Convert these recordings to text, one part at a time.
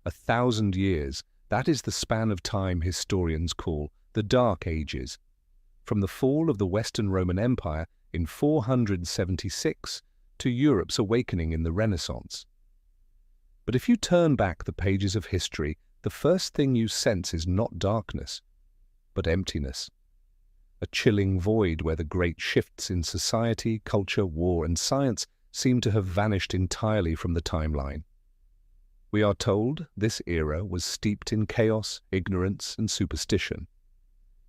1,000 years, that is the span of time historians call the Dark Ages, from the fall of the Western Roman Empire in 476 to Europe's awakening in the Renaissance. But if you turn back the pages of history, the first thing you sense is not darkness, but emptiness. A chilling void where the great shifts in society, culture, war, and science seem to have vanished entirely from the timeline. We are told this era was steeped in chaos, ignorance, and superstition,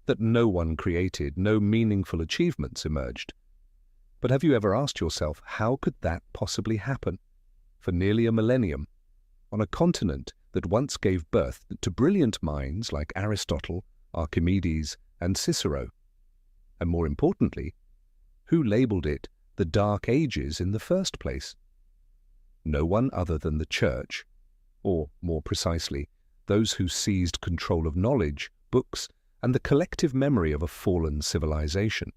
that no one created, no meaningful achievements emerged. But have you ever asked yourself, how could that possibly happen? For nearly a millennium, on a continent that once gave birth to brilliant minds like Aristotle, Archimedes, and Cicero. And more importantly, who labeled it the Dark Ages in the first place? No one other than the Church, or more precisely, those who seized control of knowledge, books, and the collective memory of a fallen civilization.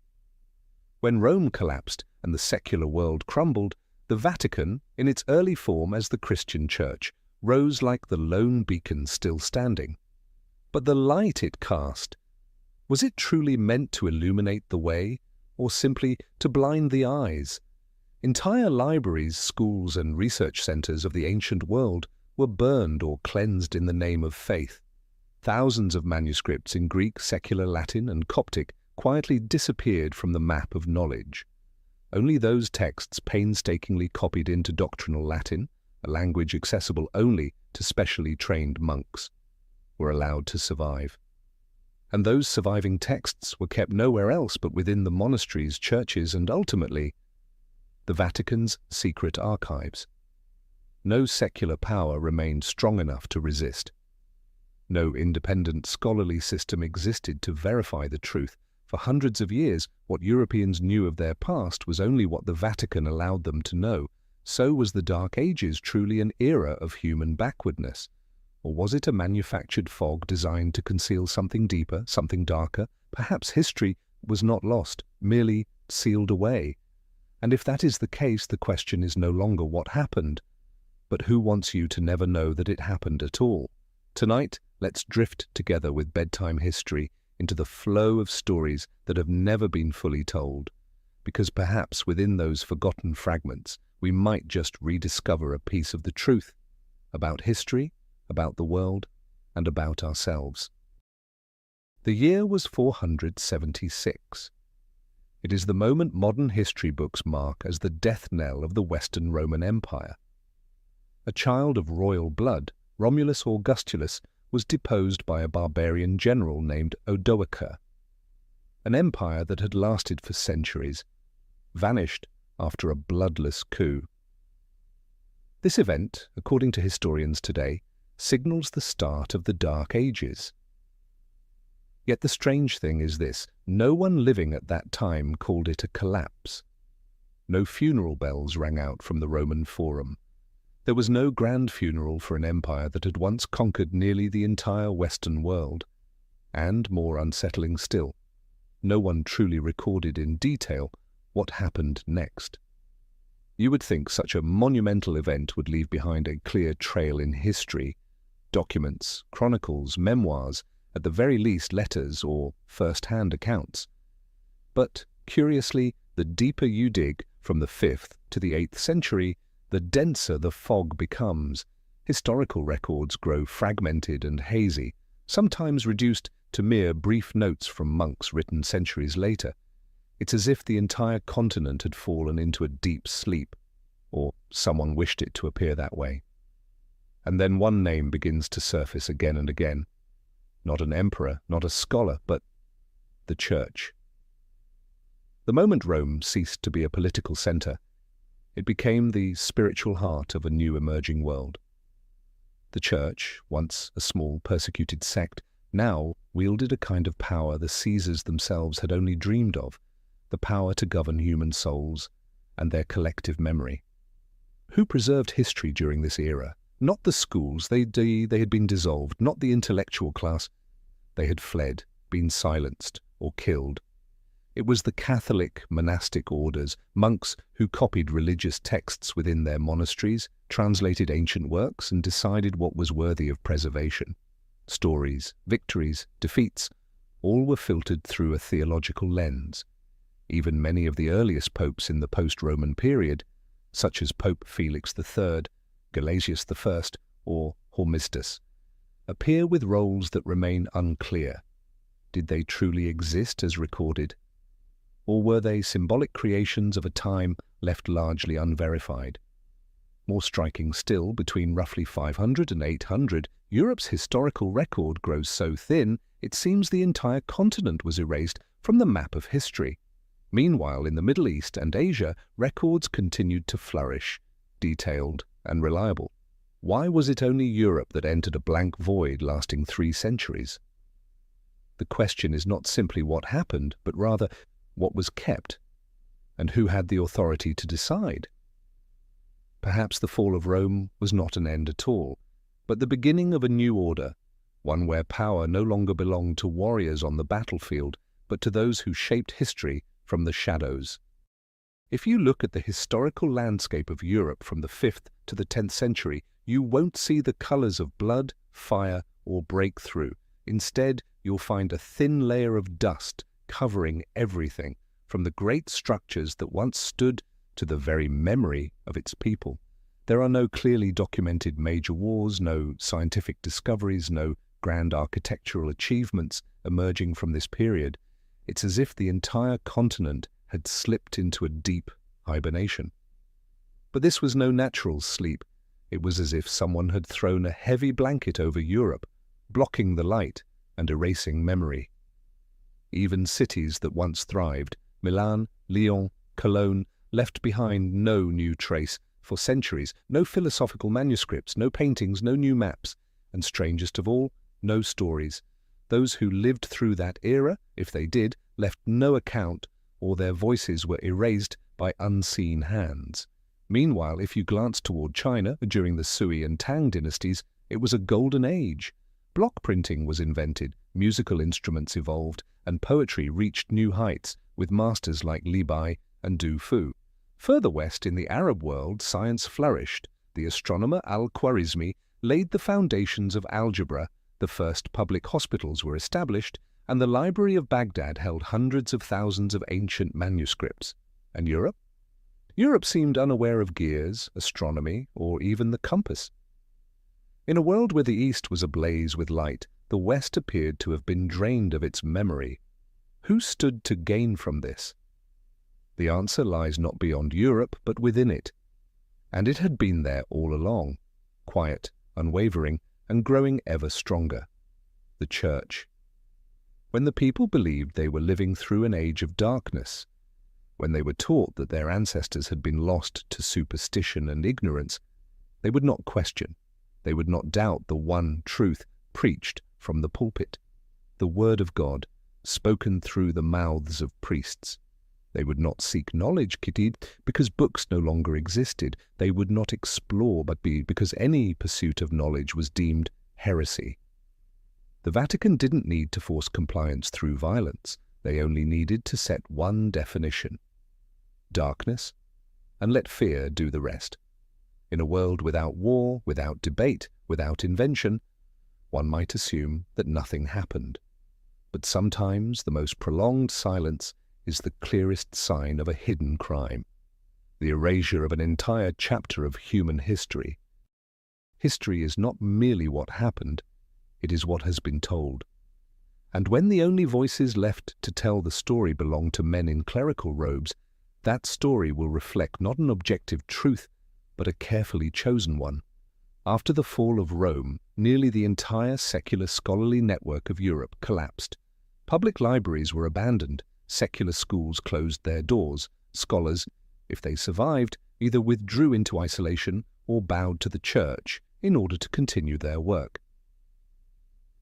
When Rome collapsed and the secular world crumbled, the Vatican, in its early form as the Christian Church, rose like the lone beacon still standing. But the light it cast, was it truly meant to illuminate the way, or simply to blind the eyes? Entire libraries, schools, and research centers of the ancient world were burned or cleansed in the name of faith. Thousands of manuscripts in Greek, secular Latin, and Coptic quietly disappeared from the map of knowledge. Only those texts painstakingly copied into doctrinal Latin, a language accessible only to specially trained monks, were allowed to survive. And those surviving texts were kept nowhere else but within the monasteries, churches, and ultimately, the Vatican's secret archives. No secular power remained strong enough to resist. No independent scholarly system existed to verify the truth. For hundreds of years, what Europeans knew of their past was only what the Vatican allowed them to know. So was the Dark Ages truly an era of human backwardness? Or was it a manufactured fog designed to conceal something deeper, something darker? Perhaps history was not lost, merely sealed away. And if that is the case, the question is no longer what happened, but who wants you to never know that it happened at all? Tonight, let's drift together with bedtime history into the flow of stories that have never been fully told, because perhaps within those forgotten fragments, we might just rediscover a piece of the truth about history, about the world, and about ourselves. The year was 476. It is the moment modern history books mark as the death knell of the Western Roman Empire. A child of royal blood, Romulus Augustulus was deposed by a barbarian general named Odoacer. An empire that had lasted for centuries, vanished after a bloodless coup. This event, according to historians today, signals the start of the Dark Ages. Yet the strange thing is this: no one living at that time called it a collapse. No funeral bells rang out from the Roman Forum. There was no grand funeral for an empire that had once conquered nearly the entire Western world. And, more unsettling still, no one truly recorded in detail what happened next. You would think such a monumental event would leave behind a clear trail in history, documents, chronicles, memoirs, at the very least letters or first-hand accounts. But, curiously, the deeper you dig from the 5th to the 8th century, the denser the fog becomes. Historical records grow fragmented and hazy, sometimes reduced to mere brief notes from monks written centuries later. It's as if the entire continent had fallen into a deep sleep, or someone wished it to appear that way. And then one name begins to surface again and again. Not an emperor, not a scholar, but the Church. The moment Rome ceased to be a political center, it became the spiritual heart of a new emerging world. The Church, once a small persecuted sect, now wielded a kind of power the Caesars themselves had only dreamed of, the power to govern human souls and their collective memory. Who preserved history during this era? Not the schools, they had been dissolved, not the intellectual class. They had fled, been silenced, or killed. It was the Catholic monastic orders, monks who copied religious texts within their monasteries, translated ancient works, and decided what was worthy of preservation. Stories, victories, defeats, all were filtered through a theological lens. Even many of the earliest popes in the post-Roman period, such as Pope Felix III, Gelasius I, or Hormisdas, appear with roles that remain unclear. Did they truly exist as recorded? Or were they symbolic creations of a time left largely unverified? More striking still, between roughly 500 and 800, Europe's historical record grows so thin it seems the entire continent was erased from the map of history. Meanwhile, in the Middle East and Asia, records continued to flourish, detailed and reliable. Why was it only Europe that entered a blank void lasting 3 centuries? The question is not simply what happened, but rather what was kept, and who had the authority to decide. Perhaps the fall of Rome was not an end at all, but the beginning of a new order, one where power no longer belonged to warriors on the battlefield, but to those who shaped history from the shadows. If you look at the historical landscape of Europe from the 5th to the 10th century, you won't see the colors of blood, fire, or breakthrough. Instead, you'll find a thin layer of dust covering everything, from the great structures that once stood to the very memory of its people. There are no clearly documented major wars, no scientific discoveries, no grand architectural achievements emerging from this period. It's as if the entire continent had slipped into a deep hibernation. But this was no natural sleep. It was as if someone had thrown a heavy blanket over Europe, blocking the light and erasing memory. Even cities that once thrived, Milan, Lyon, Cologne, left behind no new trace for centuries, no philosophical manuscripts, no paintings, no new maps, and strangest of all, no stories. Those who lived through that era, if they did, left no account, or their voices were erased by unseen hands. Meanwhile, if you glanced toward China during the Sui and Tang dynasties, it was a golden age. Block printing was invented, musical instruments evolved, and poetry reached new heights with masters like Li Bai and Du Fu. Further west in the Arab world, science flourished. The astronomer Al-Khwarizmi laid the foundations of algebra, the first public hospitals were established, and the Library of Baghdad held hundreds of thousands of ancient manuscripts. And Europe? Europe seemed unaware of gears, astronomy, or even the compass. In a world where the East was ablaze with light, the West appeared to have been drained of its memory. Who stood to gain from this? The answer lies not beyond Europe, but within it. And it had been there all along, quiet, unwavering, and growing ever stronger. The Church. When the people believed they were living through an age of darkness, when they were taught that their ancestors had been lost to superstition and ignorance, they would not question. They would not doubt the one truth preached from the pulpit, the Word of God, spoken through the mouths of priests. They would not seek knowledge, Kitid, because books no longer existed. They would not explore, because any pursuit of knowledge was deemed heresy. The Vatican didn't need to force compliance through violence. They only needed to set one definition: darkness, and let fear do the rest. In a world without war, without debate, without invention, one might assume that nothing happened. But sometimes the most prolonged silence is the clearest sign of a hidden crime, the erasure of an entire chapter of human history. History is not merely what happened, it is what has been told. And when the only voices left to tell the story belong to men in clerical robes, that story will reflect not an objective truth, but a carefully chosen one. After the fall of Rome, nearly the entire secular scholarly network of Europe collapsed. Public libraries were abandoned, secular schools closed their doors. Scholars, if they survived, either withdrew into isolation or bowed to the church in order to continue their work.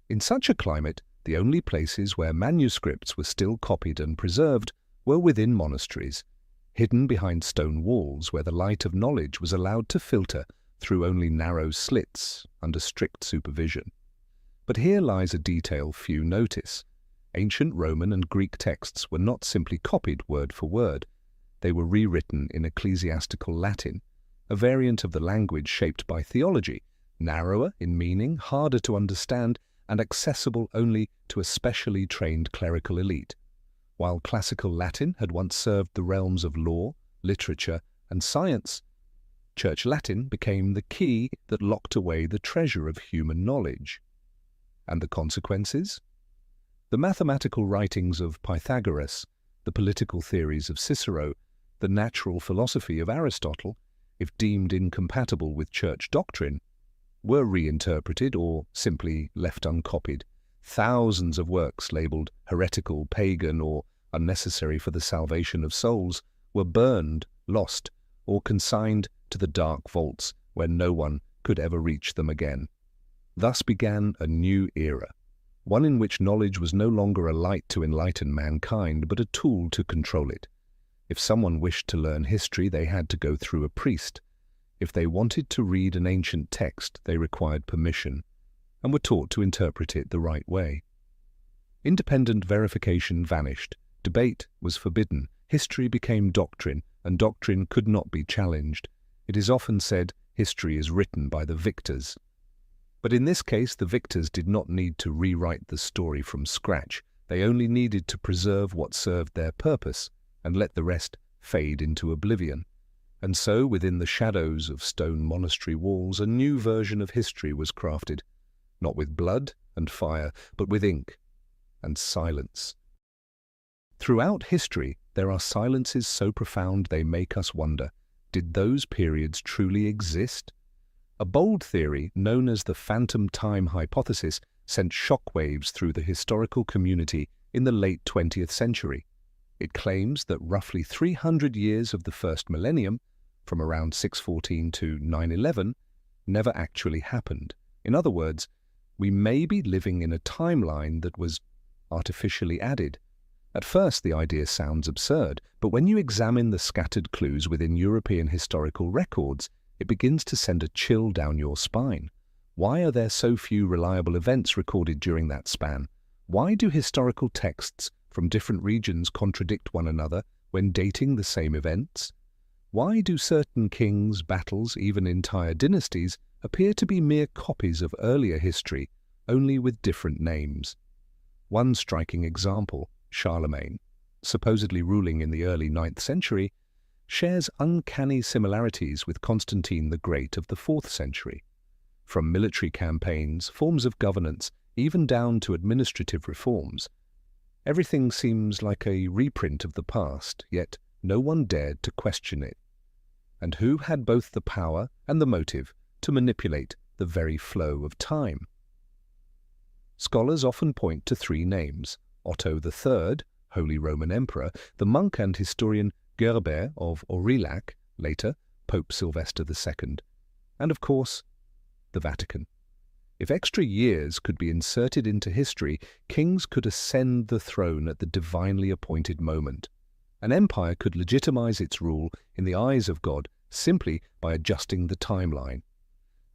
In such a climate, the only places where manuscripts were still copied and preserved were within monasteries, hidden behind stone walls where the light of knowledge was allowed to filter through only narrow slits under strict supervision. But here lies a detail few notice. Ancient Roman and Greek texts were not simply copied word for word. They were rewritten in ecclesiastical Latin, a variant of the language shaped by theology, narrower in meaning, harder to understand, and accessible only to a specially trained clerical elite. While classical Latin had once served the realms of law, literature, and science, Church Latin became the key that locked away the treasure of human knowledge. And the consequences? The mathematical writings of Pythagoras, the political theories of Cicero, the natural philosophy of Aristotle, if deemed incompatible with church doctrine, were reinterpreted or simply left uncopied. Thousands of works labeled heretical, pagan, or unnecessary for the salvation of souls were burned, lost, or consigned to the dark vaults where no one could ever reach them again. Thus began a new era, one in which knowledge was no longer a light to enlighten mankind, but a tool to control it. If someone wished to learn history, they had to go through a priest. If they wanted to read an ancient text, they required permission and were taught to interpret it the right way. Independent verification vanished. Debate was forbidden. History became doctrine, and doctrine could not be challenged. It is often said history is written by the victors. But in this case, the victors did not need to rewrite the story from scratch. They only needed to preserve what served their purpose and let the rest fade into oblivion. And so, within the shadows of stone monastery walls, a new version of history was crafted, not with blood and fire, but with ink and silence. Throughout history, there are silences so profound they make us wonder, did those periods truly exist? A bold theory, known as the phantom time hypothesis, sent shockwaves through the historical community in the late 20th century. It claims that roughly 300 years of the first millennium, from around 614 to 911, never actually happened. In other words, we may be living in a timeline that was artificially added. At first, the idea sounds absurd, but when you examine the scattered clues within European historical records, it begins to send a chill down your spine. Why are there so few reliable events recorded during that span? Why do historical texts from different regions contradict one another when dating the same events? Why do certain kings, battles, even entire dynasties, appear to be mere copies of earlier history, only with different names? One striking example, Charlemagne, supposedly ruling in the early 9th century, shares uncanny similarities with Constantine the Great of the 4th century. From military campaigns, forms of governance, even down to administrative reforms, everything seems like a reprint of the past, yet no one dared to question it. And who had both the power and the motive to manipulate the very flow of time? Scholars often point to three names: Otto III, Holy Roman Emperor, the monk and historian Gerbert of Aurillac, later Pope Sylvester II, and of course, the Vatican. If extra years could be inserted into history, kings could ascend the throne at the divinely appointed moment. An empire could legitimize its rule in the eyes of God simply by adjusting the timeline.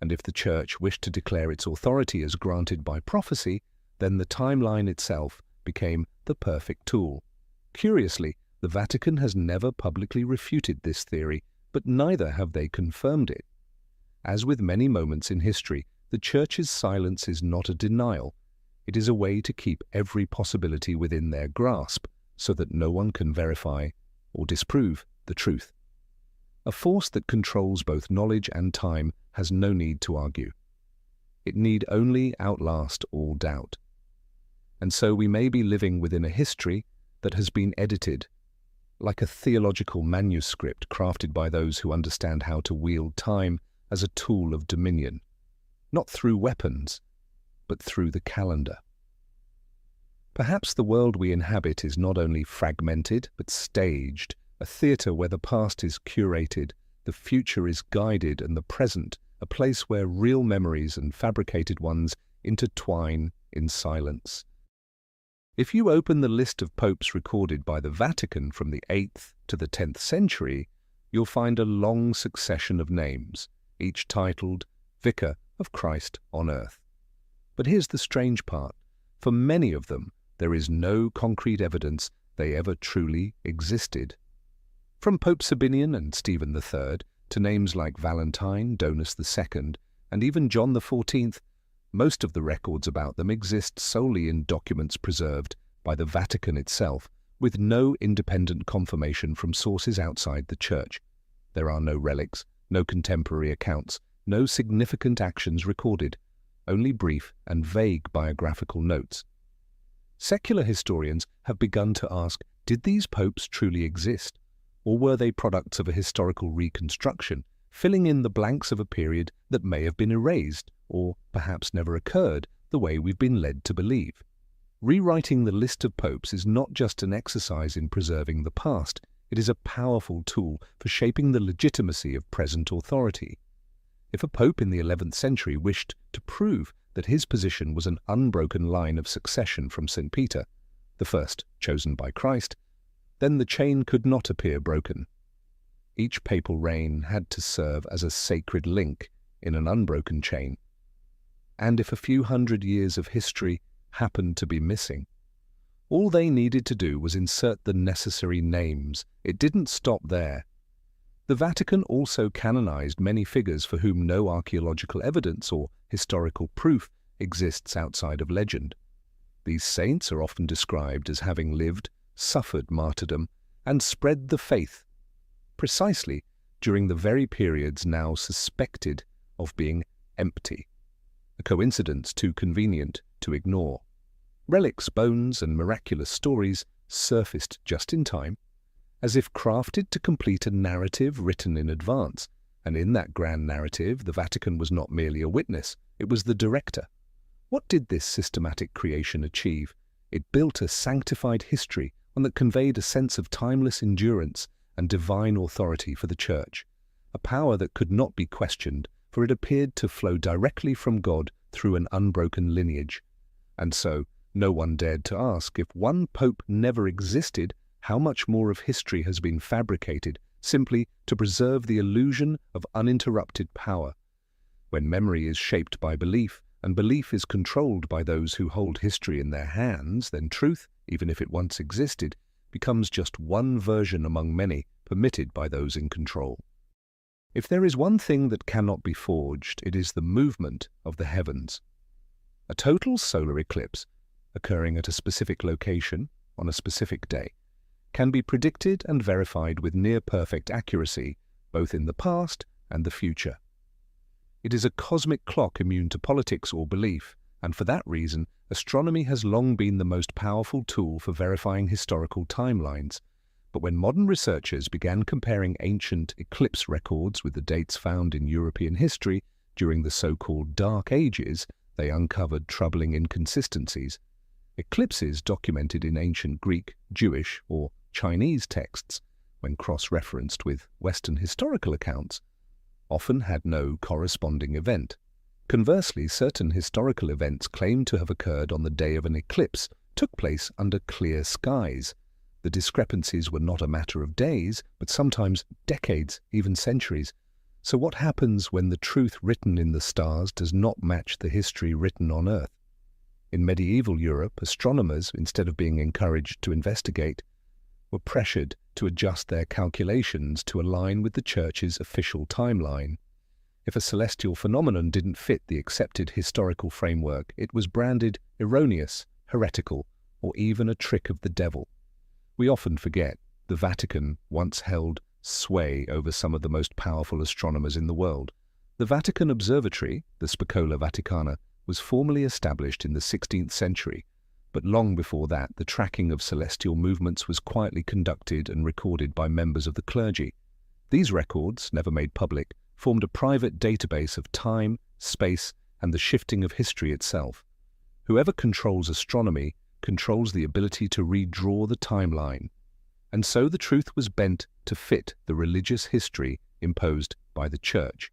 And if the Church wished to declare its authority as granted by prophecy, then the timeline itself became the perfect tool. Curiously, the Vatican has never publicly refuted this theory, but neither have they confirmed it. As with many moments in history, the Church's silence is not a denial. It is a way to keep every possibility within their grasp, so that no one can verify or disprove the truth. A force that controls both knowledge and time has no need to argue. It need only outlast all doubt. And so we may be living within a history that has been edited, like a theological manuscript crafted by those who understand how to wield time as a tool of dominion, not through weapons, but through the calendar. Perhaps the world we inhabit is not only fragmented, but staged, a theatre where the past is curated, the future is guided, and the present, a place where real memories and fabricated ones intertwine in silence. If you open the list of popes recorded by the Vatican from the 8th to the 10th century, you'll find a long succession of names, each titled Vicar of Christ on Earth. But here's the strange part. For many of them, there is no concrete evidence they ever truly existed. From Pope Sabinian and Stephen III to names like Valentine, Donus II, and even John XIV, most of the records about them exist solely in documents preserved by the Vatican itself, with no independent confirmation from sources outside the Church. There are no relics, no contemporary accounts, no significant actions recorded, only brief and vague biographical notes. Secular historians have begun to ask, did these popes truly exist, or were they products of a historical reconstruction, filling in the blanks of a period that may have been erased, or perhaps never occurred, the way we've been led to believe? Rewriting the list of popes is not just an exercise in preserving the past, it is a powerful tool for shaping the legitimacy of present authority. If a pope in the 11th century wished to prove that his position was an unbroken line of succession from St. Peter, the first chosen by Christ, then the chain could not appear broken. Each papal reign had to serve as a sacred link in an unbroken chain. And if a few hundred years of history happened to be missing, all they needed to do was insert the necessary names. It didn't stop there. The Vatican also canonized many figures for whom no archaeological evidence or historical proof exists outside of legend. These saints are often described as having lived, suffered martyrdom, and spread the faith, precisely during the very periods now suspected of being empty, a coincidence too convenient to ignore. Relics, bones, and miraculous stories surfaced just in time, as if crafted to complete a narrative written in advance, and in that grand narrative the Vatican was not merely a witness, it was the director. What did this systematic creation achieve? It built a sanctified history, one that conveyed a sense of timeless endurance and divine authority for the Church, a power that could not be questioned, for it appeared to flow directly from God through an unbroken lineage. And so, no one dared to ask, if one pope never existed, how much more of history has been fabricated simply to preserve the illusion of uninterrupted power? When memory is shaped by belief, and belief is controlled by those who hold history in their hands, then truth, even if it once existed, becomes just one version among many permitted by those in control. If there is one thing that cannot be forged, it is the movement of the heavens. A total solar eclipse, occurring at a specific location on a specific day, can be predicted and verified with near-perfect accuracy, both in the past and the future. It is a cosmic clock immune to politics or belief, and for that reason, astronomy has long been the most powerful tool for verifying historical timelines. But when modern researchers began comparing ancient eclipse records with the dates found in European history during the so-called Dark Ages, they uncovered troubling inconsistencies. Eclipses documented in ancient Greek, Jewish, or Chinese texts, when cross-referenced with Western historical accounts, often had no corresponding event. Conversely, certain historical events claimed to have occurred on the day of an eclipse took place under clear skies. The discrepancies were not a matter of days, but sometimes decades, even centuries. So what happens when the truth written in the stars does not match the history written on Earth? In medieval Europe, astronomers, instead of being encouraged to investigate, were pressured to adjust their calculations to align with the Church's official timeline. If a celestial phenomenon didn't fit the accepted historical framework, it was branded erroneous, heretical, or even a trick of the devil. We often forget the Vatican once held sway over some of the most powerful astronomers in the world. The Vatican Observatory, the Spicola Vaticana, was formally established in the 16th century, but long before that the tracking of celestial movements was quietly conducted and recorded by members of the clergy. These records, never made public, formed a private database of time, space, and the shifting of history itself. Whoever controls astronomy controls the ability to redraw the timeline, and so the truth was bent to fit the religious history imposed by the Church.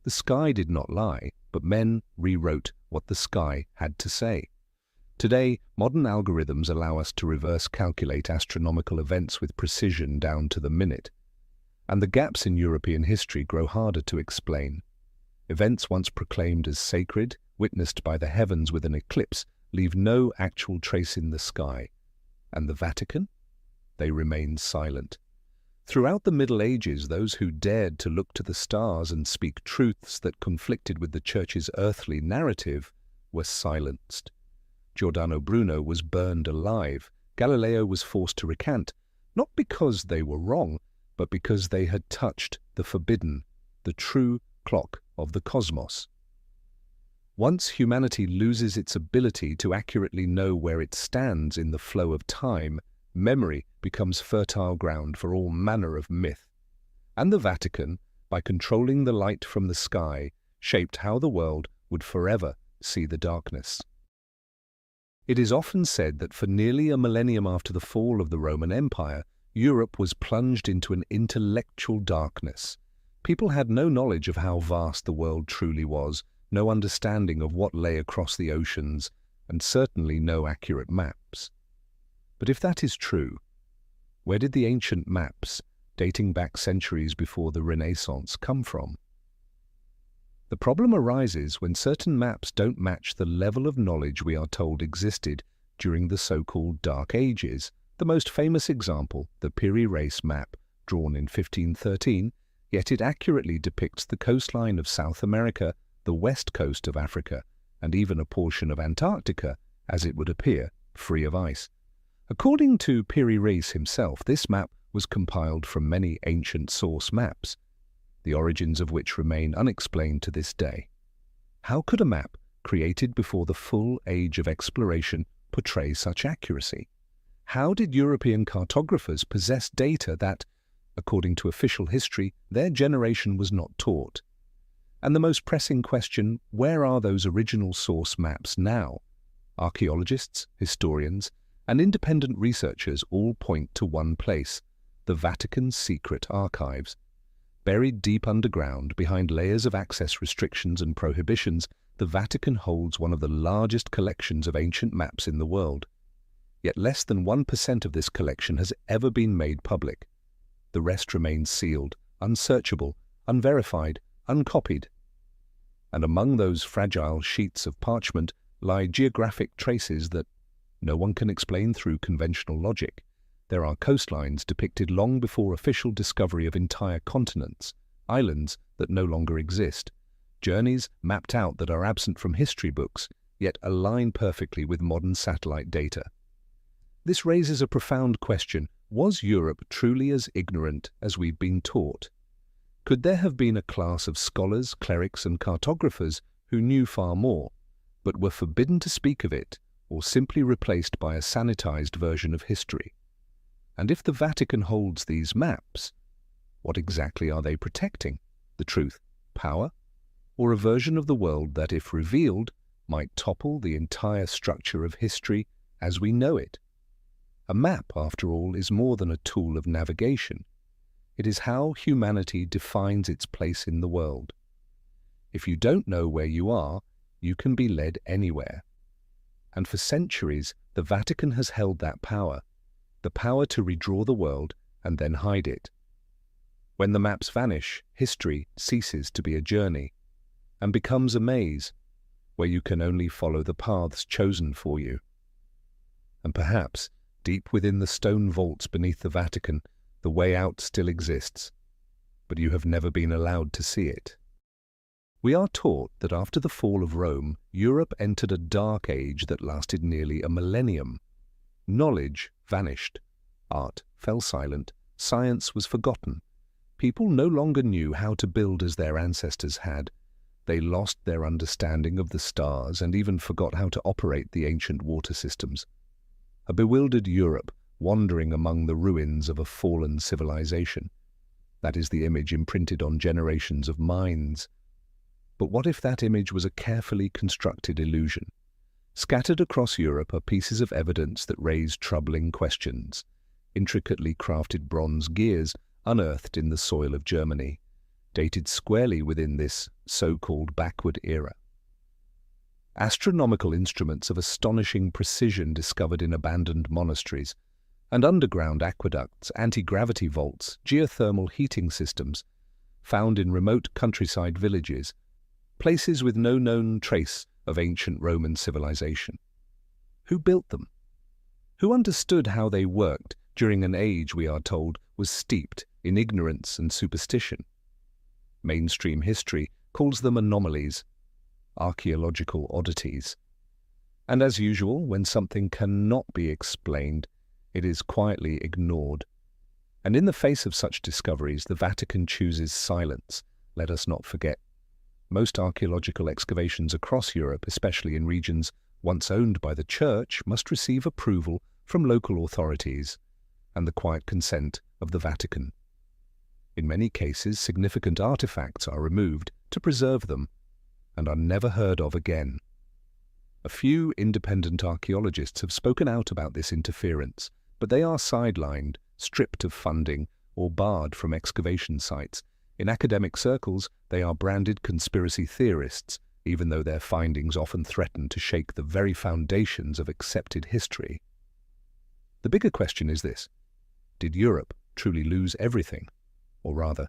The sky did not lie, but men rewrote what the sky had to say. Today, modern algorithms allow us to reverse calculate astronomical events with precision down to the minute, and the gaps in European history grow harder to explain. Events once proclaimed as sacred, witnessed by the heavens with an eclipse, leave no actual trace in the sky. And the Vatican? They remained silent. Throughout the Middle Ages, those who dared to look to the stars and speak truths that conflicted with the Church's earthly narrative were silenced. Giordano Bruno was burned alive. Galileo was forced to recant, not because they were wrong, but because they had touched the forbidden, the true clock of the cosmos. Once humanity loses its ability to accurately know where it stands in the flow of time, memory becomes fertile ground for all manner of myth. And the Vatican, by controlling the light from the sky, shaped how the world would forever see the darkness. It is often said that for nearly a millennium after the fall of the Roman Empire, Europe was plunged into an intellectual darkness. People had no knowledge of how vast the world truly was, no understanding of what lay across the oceans, and certainly no accurate maps. But if that is true, where did the ancient maps, dating back centuries before the Renaissance, come from? The problem arises when certain maps don't match the level of knowledge we are told existed during the so-called Dark Ages. The most famous example, the Piri Reis map, drawn in 1513, yet it accurately depicts the coastline of South America, the west coast of Africa, and even a portion of Antarctica, as it would appear, free of ice. According to Piri Reis himself, this map was compiled from many ancient source maps, the origins of which remain unexplained to this day. How could a map, created before the full age of exploration, portray such accuracy? How did European cartographers possess data that, according to official history, their generation was not taught? And the most pressing question, where are those original source maps now? Archaeologists, historians, and independent researchers all point to one place, the Vatican's secret archives. Buried deep underground, behind layers of access restrictions and prohibitions, the Vatican holds one of the largest collections of ancient maps in the world. Yet less than 1% of this collection has ever been made public. The rest remains sealed, unsearchable, unverified, uncopied. And among those fragile sheets of parchment lie geographic traces that no one can explain through conventional logic. There are coastlines depicted long before official discovery of entire continents, islands that no longer exist, journeys mapped out that are absent from history books, yet align perfectly with modern satellite data. This raises a profound question. Was Europe truly as ignorant as we've been taught? Could there have been a class of scholars, clerics, and cartographers who knew far more, but were forbidden to speak of it, or simply replaced by a sanitized version of history? And if the Vatican holds these maps, what exactly are they protecting? The truth, power, or a version of the world that, if revealed, might topple the entire structure of history as we know it? A map, after all, is more than a tool of navigation. It is how humanity defines its place in the world. If you don't know where you are, you can be led anywhere. And for centuries, the Vatican has held that power, the power to redraw the world and then hide it. When the maps vanish, history ceases to be a journey and becomes a maze where you can only follow the paths chosen for you. And perhaps, deep within the stone vaults beneath the Vatican, the way out still exists, but you have never been allowed to see it. We are taught that after the fall of Rome, Europe entered a dark age that lasted nearly a millennium. Knowledge vanished, art fell silent, science was forgotten. People no longer knew how to build as their ancestors had. They lost their understanding of the stars and even forgot how to operate the ancient water systems. A bewildered Europe wandering among the ruins of a fallen civilization. That is the image imprinted on generations of minds. But what if that image was a carefully constructed illusion? Scattered across Europe are pieces of evidence that raise troubling questions. Intricately crafted bronze gears unearthed in the soil of Germany, dated squarely within this so-called backward era. Astronomical instruments of astonishing precision discovered in abandoned monasteries, and underground aqueducts, anti-gravity vaults, geothermal heating systems, found in remote countryside villages, places with no known trace of ancient Roman civilization. Who built them? Who understood how they worked during an age we are told was steeped in ignorance and superstition? Mainstream history calls them anomalies, archaeological oddities. And as usual, when something cannot be explained, it is quietly ignored. And in the face of such discoveries, the Vatican chooses silence. Let us not forget. Most archaeological excavations across Europe, especially in regions once owned by the Church, must receive approval from local authorities and the quiet consent of the Vatican. In many cases, significant artifacts are removed to preserve them and are never heard of again. A few independent archaeologists have spoken out about this interference, but they are sidelined, stripped of funding, or barred from excavation sites. In academic circles, they are branded conspiracy theorists, even though their findings often threaten to shake the very foundations of accepted history. The bigger question is this: did Europe truly lose everything? Or rather,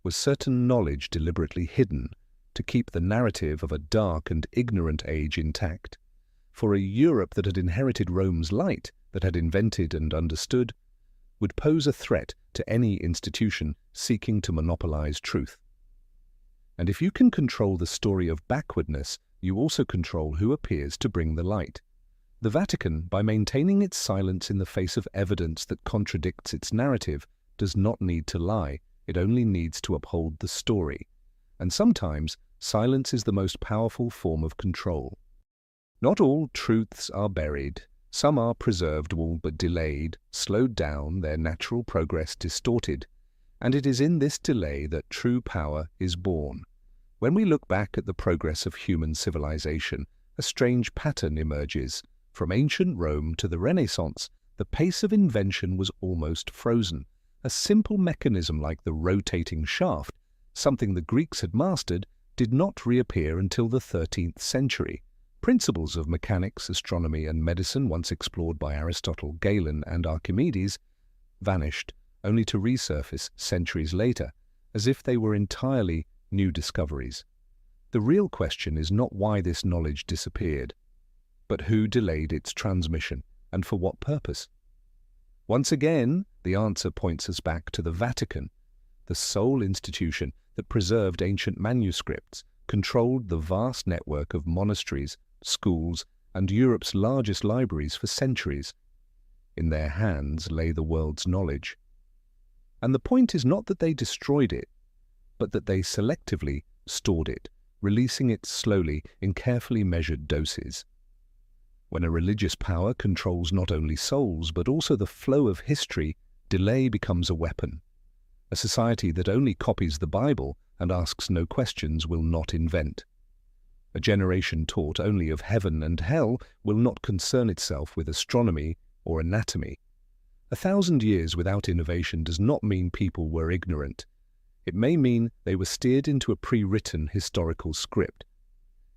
was certain knowledge deliberately hidden to keep the narrative of a dark and ignorant age intact? For a Europe that had inherited Rome's light, that had invented and understood, would pose a threat to any institution seeking to monopolize truth. And if you can control the story of backwardness, you also control who appears to bring the light. The Vatican, by maintaining its silence in the face of evidence that contradicts its narrative, does not need to lie. It only needs to uphold the story. And sometimes, silence is the most powerful form of control. Not all truths are buried. Some are preserved but delayed, slowed down, their natural progress distorted. And it is in this delay that true power is born. When we look back at the progress of human civilization, a strange pattern emerges. From ancient Rome to the Renaissance, the pace of invention was almost frozen. A simple mechanism like the rotating shaft, something the Greeks had mastered, did not reappear until the 13th century. Principles of mechanics, astronomy, and medicine, once explored by Aristotle, Galen, and Archimedes, vanished, only to resurface centuries later, as if they were entirely new discoveries. The real question is not why this knowledge disappeared, but who delayed its transmission, and for what purpose? Once again, the answer points us back to the Vatican, the sole institution that preserved ancient manuscripts, controlled the vast network of monasteries, schools, and Europe's largest libraries for centuries. In their hands lay the world's knowledge. And the point is not that they destroyed it, but that they selectively stored it, releasing it slowly in carefully measured doses. When a religious power controls not only souls, but also the flow of history, delay becomes a weapon. A society that only copies the Bible and asks no questions will not invent. A generation taught only of heaven and hell will not concern itself with astronomy or anatomy. 1,000 years without innovation does not mean people were ignorant. It may mean they were steered into a pre-written historical script.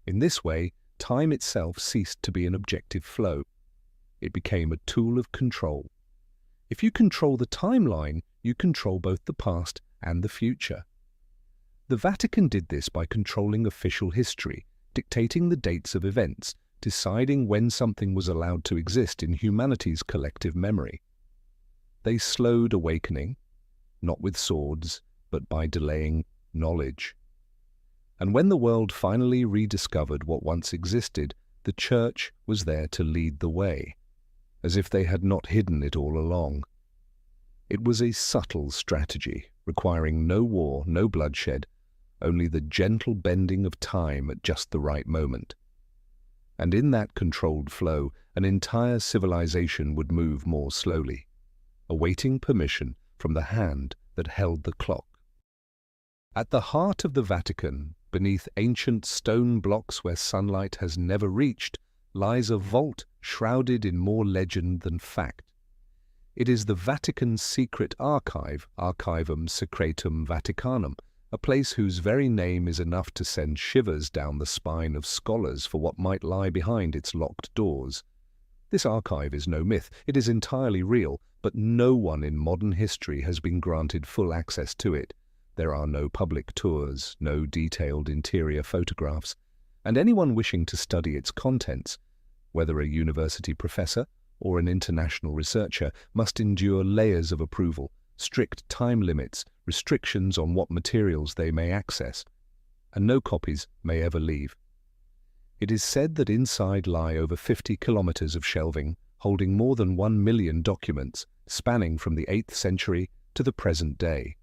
In this way, time itself ceased to be an objective flow. It became a tool of control. If you control the timeline, you control both the past and the future. The Vatican did this by controlling official history, dictating the dates of events, deciding when something was allowed to exist in humanity's collective memory. They slowed awakening, not with swords, but by delaying knowledge. And when the world finally rediscovered what once existed, the Church was there to lead the way, as if they had not hidden it all along. It was a subtle strategy, requiring no war, no bloodshed, only the gentle bending of time at just the right moment. And in that controlled flow, an entire civilization would move more slowly, awaiting permission from the hand that held the clock. At the heart of the Vatican, beneath ancient stone blocks where sunlight has never reached, lies a vault shrouded in more legend than fact. It is the Vatican's secret archive, Archivum Secretum Vaticanum, a place whose very name is enough to send shivers down the spine of scholars for what might lie behind its locked doors. This archive is no myth, it is entirely real, but no one in modern history has been granted full access to it. There are no public tours, no detailed interior photographs, and anyone wishing to study its contents whether a university professor or an international researcher, must endure layers of approval, strict time limits, restrictions on what materials they may access, and no copies may ever leave. It is said that inside lie over 50 kilometers of shelving, holding more than 1 million documents, spanning from the 8th century to the present day.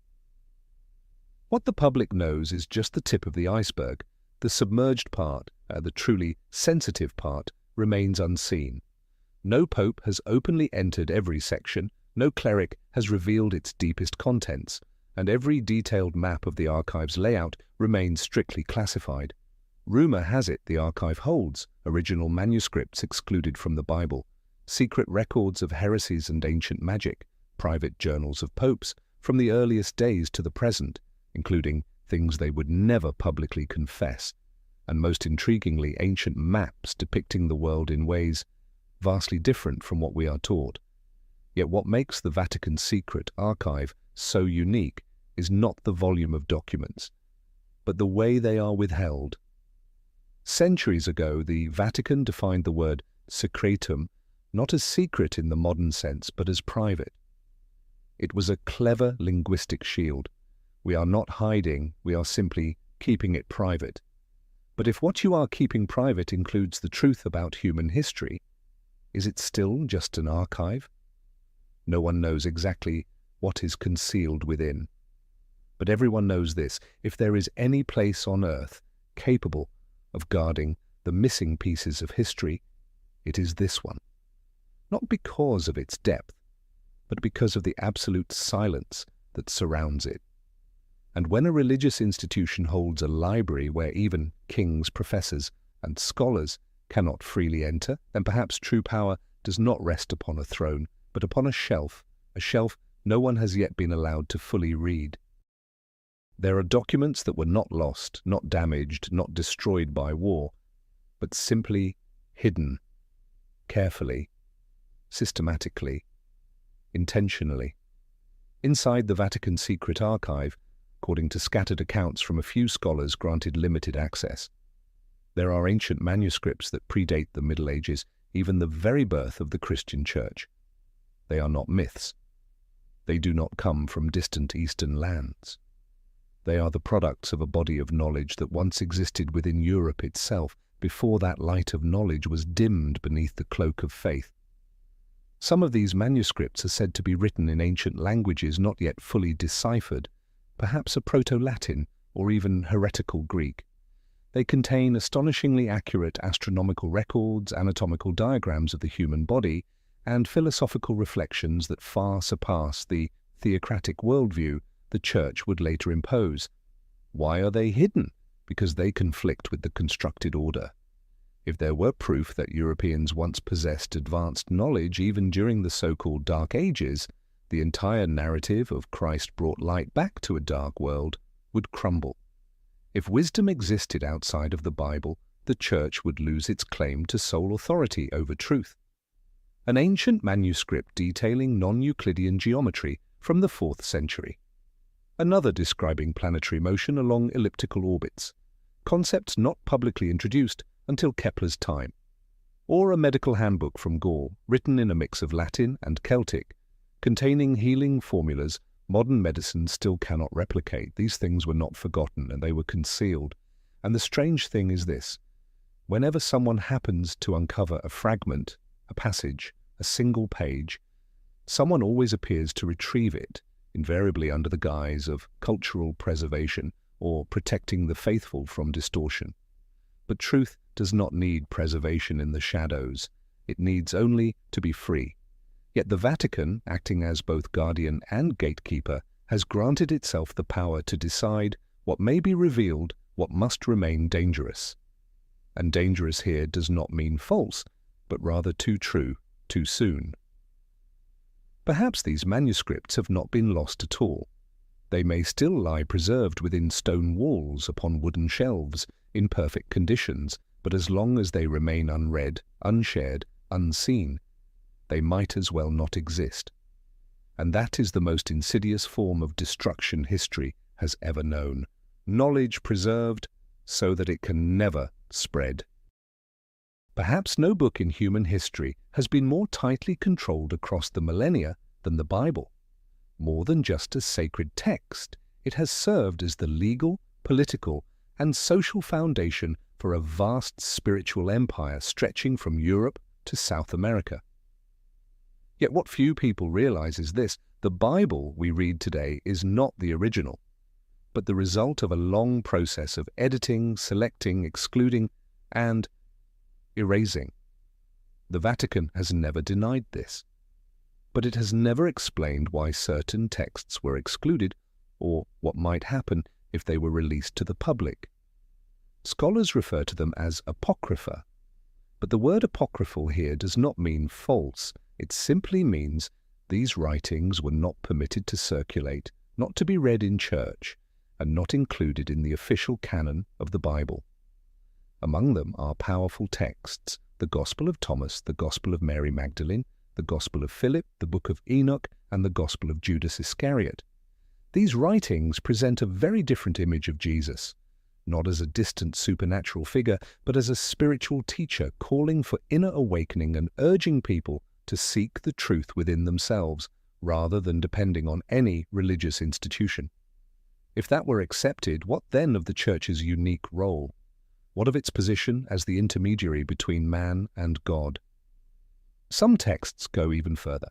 What the public knows is just the tip of the iceberg. The submerged part, the truly sensitive part, remains unseen. No pope has openly entered every section, no cleric has revealed its deepest contents, and every detailed map of the archive's layout remains strictly classified. Rumor has it the archive holds original manuscripts excluded from the Bible, secret records of heresies and ancient magic, private journals of popes from the earliest days to the present, including things they would never publicly confess, and most intriguingly, ancient maps depicting the world in ways vastly different from what we are taught. Yet what makes the Vatican's secret archive so unique is not the volume of documents, but the way they are withheld. Centuries ago, the Vatican defined the word secretum not as secret in the modern sense, but as private. It was a clever linguistic shield. We are not hiding, we are simply keeping it private. But if what you are keeping private includes the truth about human history, is it still just an archive? No one knows exactly what is concealed within. But everyone knows this: if there is any place on earth capable of guarding the missing pieces of history, it is this one. Not because of its depth, but because of the absolute silence that surrounds it. And when a religious institution holds a library where even kings, professors, and scholars cannot freely enter, then perhaps true power does not rest upon a throne, but upon a shelf no one has yet been allowed to fully read. There are documents that were not lost, not damaged, not destroyed by war, but simply hidden, carefully, systematically, intentionally. Inside the Vatican secret archive, according to scattered accounts from a few scholars granted limited access, there are ancient manuscripts that predate the Middle Ages, even the very birth of the Christian Church. They are not myths. They do not come from distant eastern lands. They are the products of a body of knowledge that once existed within Europe itself, before that light of knowledge was dimmed beneath the cloak of faith. Some of these manuscripts are said to be written in ancient languages not yet fully deciphered, perhaps a Proto-Latin or even heretical Greek. They contain astonishingly accurate astronomical records, anatomical diagrams of the human body, and philosophical reflections that far surpass the theocratic worldview the Church would later impose. Why are they hidden? Because they conflict with the constructed order. If there were proof that Europeans once possessed advanced knowledge even during the so-called Dark Ages, the entire narrative of Christ brought light back to a dark world would crumble. If wisdom existed outside of the Bible, the Church would lose its claim to sole authority over truth. An ancient manuscript detailing non-Euclidean geometry from the 4th century. Another describing planetary motion along elliptical orbits, concepts not publicly introduced until Kepler's time. Or a medical handbook from Gaul, written in a mix of Latin and Celtic, containing healing formulas modern medicine still cannot replicate. These things were not forgotten, and they were concealed. And the strange thing is this: whenever someone happens to uncover a fragment, a passage, a single page, someone always appears to retrieve it, invariably under the guise of cultural preservation or protecting the faithful from distortion. But truth does not need preservation in the shadows. It needs only to be free. Yet the Vatican, acting as both guardian and gatekeeper, has granted itself the power to decide what may be revealed, what must remain dangerous. And dangerous here does not mean false, but rather too true, too soon. Perhaps these manuscripts have not been lost at all. They may still lie preserved within stone walls upon wooden shelves, in perfect conditions, but as long as they remain unread, unshared, unseen, they might as well not exist. And that is the most insidious form of destruction history has ever known. Knowledge preserved so that it can never spread. Perhaps no book in human history has been more tightly controlled across the millennia than the Bible. More than just a sacred text, it has served as the legal, political, and social foundation for a vast spiritual empire stretching from Europe to South America. Yet what few people realize is this: the Bible we read today is not the original, but the result of a long process of editing, selecting, excluding, and erasing. The Vatican has never denied this, but it has never explained why certain texts were excluded or what might happen if they were released to the public. Scholars refer to them as apocrypha, but the word apocryphal here does not mean false. It simply means these writings were not permitted to circulate, not to be read in church, and not included in the official canon of the Bible. Among them are powerful texts: the Gospel of Thomas, the Gospel of Mary Magdalene, the Gospel of Philip, the Book of Enoch, and the Gospel of Judas Iscariot. These writings present a very different image of Jesus, not as a distant supernatural figure, but as a spiritual teacher calling for inner awakening and urging people to seek the truth within themselves, rather than depending on any religious institution. If that were accepted, what then of the Church's unique role? What of its position as the intermediary between man and God? Some texts go even further.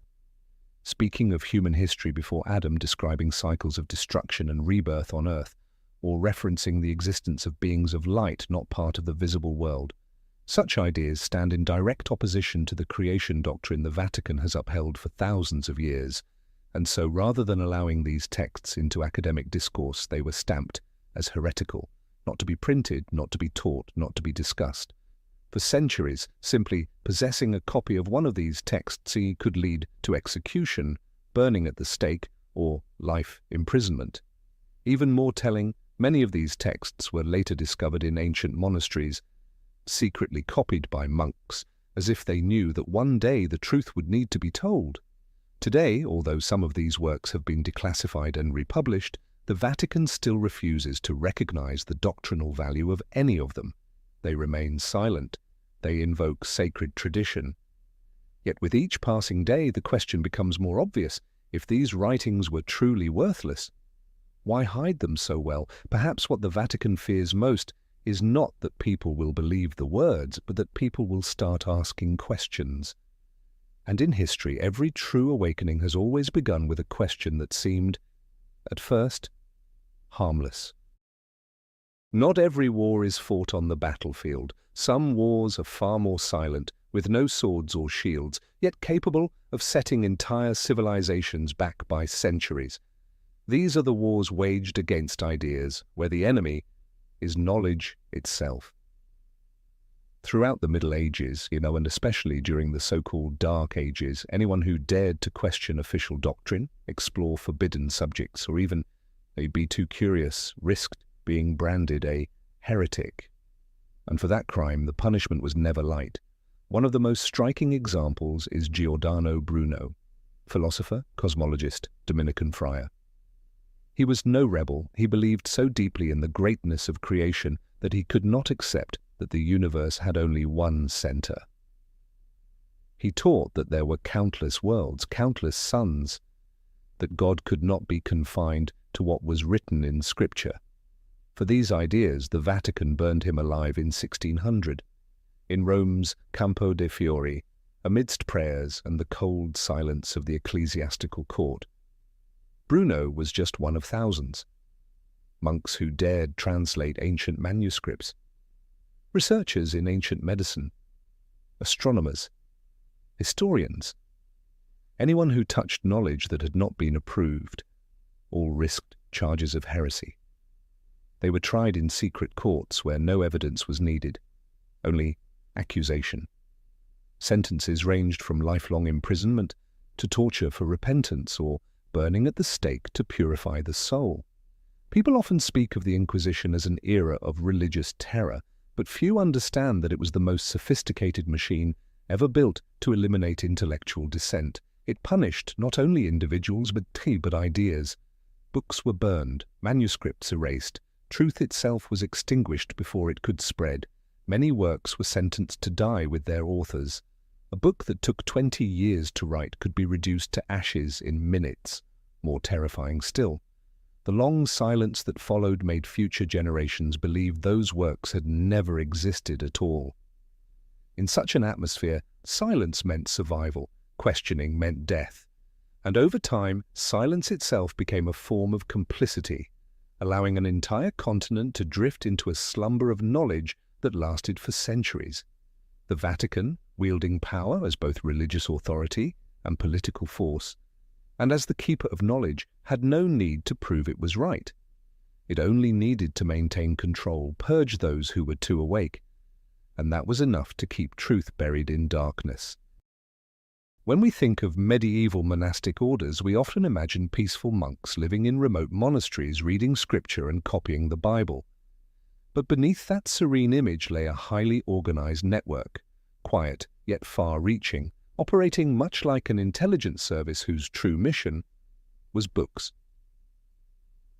Speaking of human history before Adam, describing cycles of destruction and rebirth on earth, or referencing the existence of beings of light not part of the visible world. Such ideas stand in direct opposition to the creation doctrine the Vatican has upheld for thousands of years, and so rather than allowing these texts into academic discourse, they were stamped as heretical, not to be printed, not to be taught, not to be discussed. For centuries, simply possessing a copy of one of these texts could lead to execution, burning at the stake, or life imprisonment. Even more telling, many of these texts were later discovered in ancient monasteries, secretly copied by monks, as if they knew that one day the truth would need to be told. Today, although some of these works have been declassified and republished, the Vatican still refuses to recognize the doctrinal value of any of them. They remain silent. They invoke sacred tradition. Yet with each passing day, the question becomes more obvious. If these writings were truly worthless, why hide them so well? Perhaps what the Vatican fears most is not that people will believe the words, but that people will start asking questions. And in history, every true awakening has always begun with a question that seemed, at first, harmless. Not every war is fought on the battlefield. Some wars are far more silent, with no swords or shields, yet capable of setting entire civilizations back by centuries. These are the wars waged against ideas, where the enemy is knowledge itself. Throughout the Middle Ages, and especially during the so-called Dark Ages, anyone who dared to question official doctrine, explore forbidden subjects, or even be too curious, risked being branded a heretic. And for that crime, the punishment was never light. One of the most striking examples is Giordano Bruno, philosopher, cosmologist, Dominican friar. He was no rebel. He believed so deeply in the greatness of creation that he could not accept that the universe had only one center. He taught that there were countless worlds, countless suns, that God could not be confined to what was written in Scripture. For these ideas, the Vatican burned him alive in 1600, in Rome's Campo de' Fiori, amidst prayers and the cold silence of the ecclesiastical court. Bruno was just one of thousands. Monks who dared translate ancient manuscripts, researchers in ancient medicine, astronomers, historians, anyone who touched knowledge that had not been approved, all risked charges of heresy. They were tried in secret courts where no evidence was needed, only accusation. Sentences ranged from lifelong imprisonment to torture for repentance or burning at the stake to purify the soul. People often speak of the Inquisition as an era of religious terror, but few understand that it was the most sophisticated machine ever built to eliminate intellectual dissent. It punished not only individuals but ideas. Books were burned, manuscripts erased, truth itself was extinguished before it could spread, Many works were sentenced to die with their authors. A book that took 20 years to write could be reduced to ashes in minutes. More terrifying still, the long silence that followed made future generations believe those works had never existed at all. In such an atmosphere, silence meant survival, questioning meant death. And over time, silence itself became a form of complicity, allowing an entire continent to drift into a slumber of knowledge that lasted for centuries. The Vatican, wielding power as both religious authority and political force, and as the keeper of knowledge, had no need to prove it was right. It only needed to maintain control, purge those who were too awake, and that was enough to keep truth buried in darkness. When we think of medieval monastic orders, we often imagine peaceful monks living in remote monasteries, reading scripture and copying the Bible. But beneath that serene image lay a highly organized network, quiet yet far-reaching, operating much like an intelligence service whose true mission was books.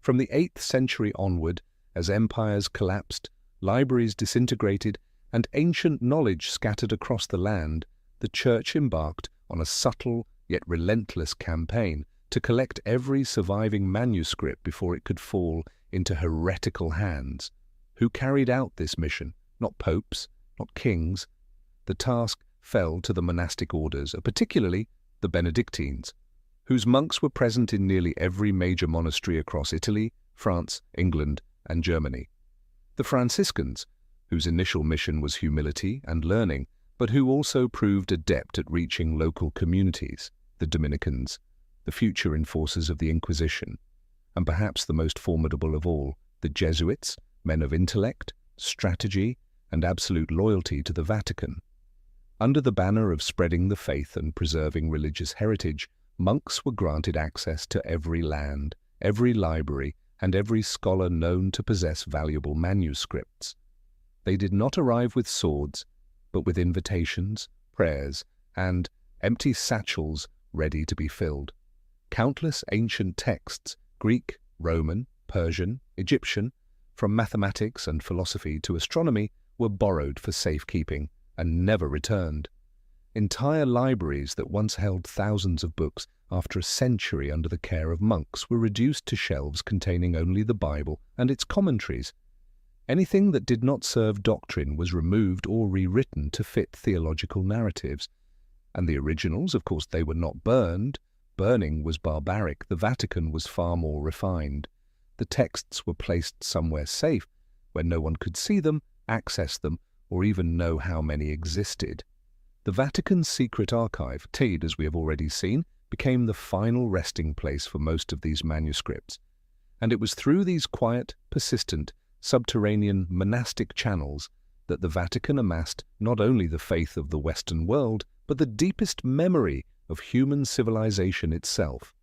From the 8th century onward, as empires collapsed, libraries disintegrated, and ancient knowledge scattered across the land, the Church embarked on a subtle yet relentless campaign to collect every surviving manuscript before it could fall into heretical hands. Who carried out this mission? Not popes, not kings. The task fell to the monastic orders, particularly the Benedictines, whose monks were present in nearly every major monastery across Italy, France, England, and Germany. The Franciscans, whose initial mission was humility and learning, but who also proved adept at reaching local communities. The Dominicans, the future enforcers of the Inquisition, and perhaps the most formidable of all, the Jesuits, men of intellect, strategy, and absolute loyalty to the Vatican. Under the banner of spreading the faith and preserving religious heritage, monks were granted access to every land, every library, and every scholar known to possess valuable manuscripts. They did not arrive with swords, but with invitations, prayers, and empty satchels ready to be filled. Countless ancient texts, Greek, Roman, Persian, Egyptian, from mathematics and philosophy to astronomy, were borrowed for safekeeping and never returned. Entire libraries that once held thousands of books, after a century under the care of monks, were reduced to shelves containing only the Bible and its commentaries. Anything that did not serve doctrine was removed or rewritten to fit theological narratives. And the originals, of course, they were not burned. Burning was barbaric. The Vatican was far more refined. The texts were placed somewhere safe, where no one could see them, access them, or even know how many existed. The Vatican's secret archive, TAID as we have already seen, became the final resting place for most of these manuscripts. And it was through these quiet, persistent, subterranean monastic channels that the Vatican amassed not only the faith of the Western world, but the deepest memory of human civilization itself.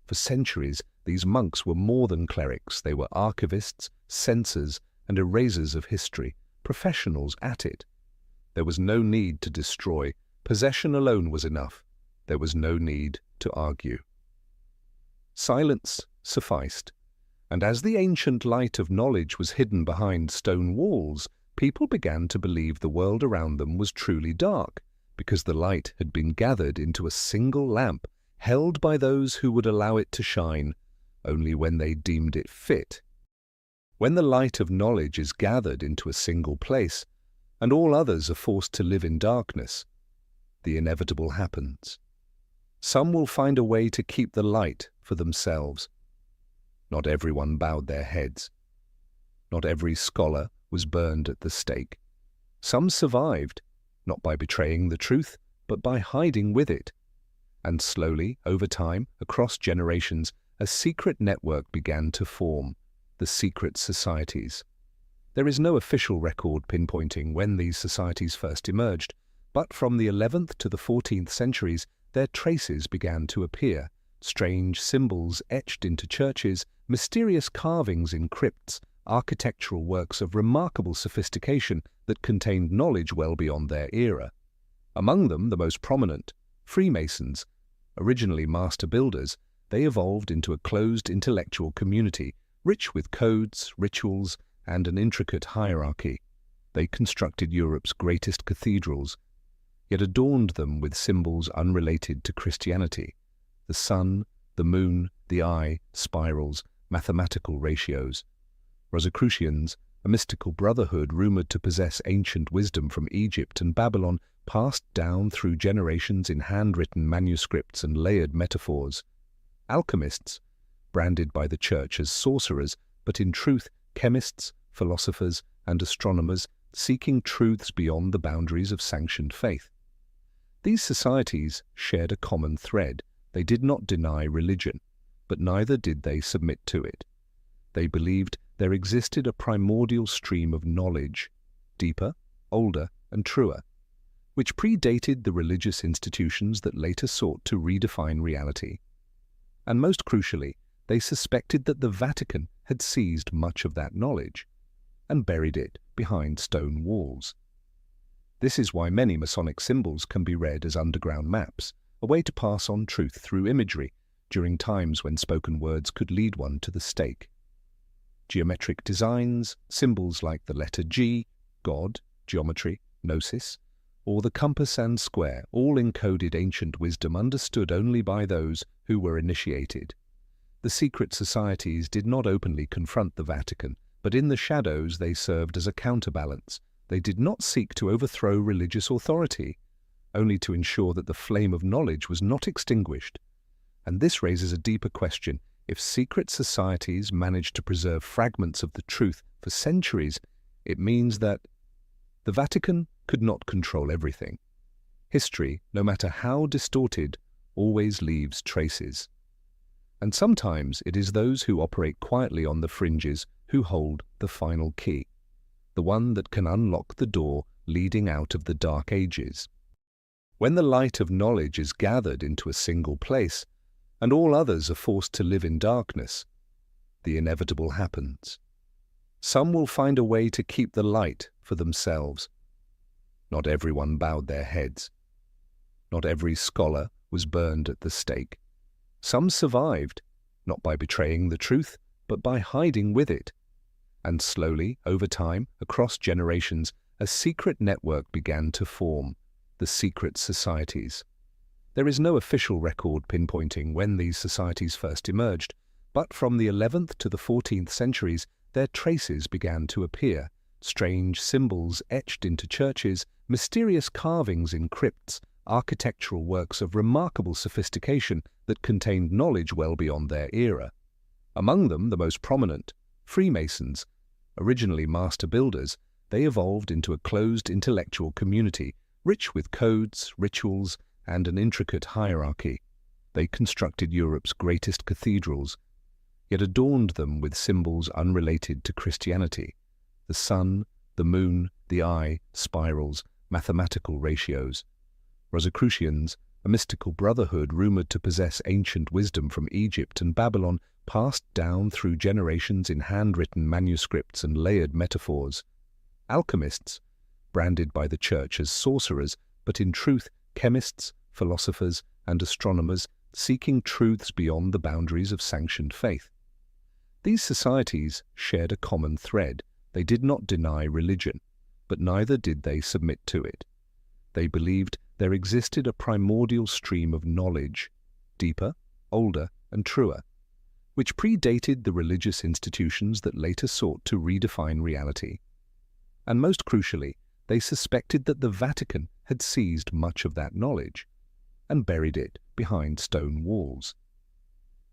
For centuries, these monks were more than clerics. They were archivists, censors, and erasers of history, professionals at it. There was no need to destroy. Possession alone was enough. There was no need to argue. Silence sufficed. And as the ancient light of knowledge was hidden behind stone walls, people began to believe the world around them was truly dark, because the light had been gathered into a single lamp, held by those who would allow it to shine only when they deemed it fit. When the light of knowledge is gathered into a single place, and all others are forced to live in darkness, the inevitable happens. Some will find a way to keep the light for themselves. Not everyone bowed their heads. Not every scholar was burned at the stake. Some survived, not by betraying the truth, but by hiding with it. And slowly, over time, across generations, a secret network began to form, the secret societies. There is no official record pinpointing when these societies first emerged, but from the 11th to the 14th centuries, their traces began to appear. Strange symbols etched into churches, mysterious carvings in crypts, architectural works of remarkable sophistication that contained knowledge well beyond their era. Among them, the most prominent, Freemasons. Originally master builders, they evolved into a closed intellectual community, rich with codes, rituals, and an intricate hierarchy. They constructed Europe's greatest cathedrals, yet adorned them with symbols unrelated to Christianity: the sun, the moon, the eye, spirals, mathematical ratios. Rosicrucians, a mystical brotherhood rumored to possess ancient wisdom from Egypt and Babylon, passed down through generations in handwritten manuscripts and layered metaphors. Alchemists, branded by the Church as sorcerers, but in truth chemists, philosophers, and astronomers seeking truths beyond the boundaries of sanctioned faith. These societies shared a common thread. They did not deny religion, but neither did they submit to it. They believed there existed a primordial stream of knowledge, deeper, older, and truer, which predated the religious institutions that later sought to redefine reality. And most crucially, they suspected that the Vatican had seized much of that knowledge and buried it behind stone walls. This is why many Masonic symbols can be read as underground maps, a way to pass on truth through imagery during times when spoken words could lead one to the stake. Geometric designs, symbols like the letter G, God, geometry, gnosis, or the compass and square, all encoded ancient wisdom understood only by those who were initiated. The secret societies did not openly confront the Vatican, but in the shadows they served as a counterbalance. They did not seek to overthrow religious authority, only to ensure that the flame of knowledge was not extinguished. And this raises a deeper question. If secret societies managed to preserve fragments of the truth for centuries, it means that the Vatican could not control everything. History, no matter how distorted, always leaves traces. And sometimes it is those who operate quietly on the fringes who hold the final key, the one that can unlock the door leading out of the Dark Ages. When the light of knowledge is gathered into a single place, and all others are forced to live in darkness, the inevitable happens. Some will find a way to keep the light for themselves. Not everyone bowed their heads. Not every scholar was burned at the stake. Some survived, not by betraying the truth, but by hiding with it. And slowly, over time, across generations, a secret network began to form, the secret societies. There is no official record pinpointing when these societies first emerged, but from the 11th to the 14th centuries, their traces began to appear: strange symbols etched into churches, mysterious carvings in crypts, architectural works of remarkable sophistication that contained knowledge well beyond their era. Among them, the most prominent, Freemasons. Originally master builders, they evolved into a closed intellectual community, rich with codes, rituals, and an intricate hierarchy. They constructed Europe's greatest cathedrals, yet adorned them with symbols unrelated to Christianity: the sun, the moon, the eye, spirals, mathematical ratios. Rosicrucians, a mystical brotherhood rumored to possess ancient wisdom from Egypt and Babylon, passed down through generations in handwritten manuscripts and layered metaphors. Alchemists, branded by the Church as sorcerers, but in truth chemists, philosophers, and astronomers seeking truths beyond the boundaries of sanctioned faith. These societies shared a common thread. They did not deny religion, but neither did they submit to it. They believed there existed a primordial stream of knowledge, deeper, older, and truer, which predated the religious institutions that later sought to redefine reality. And most crucially, they suspected that the Vatican had seized much of that knowledge and buried it behind stone walls.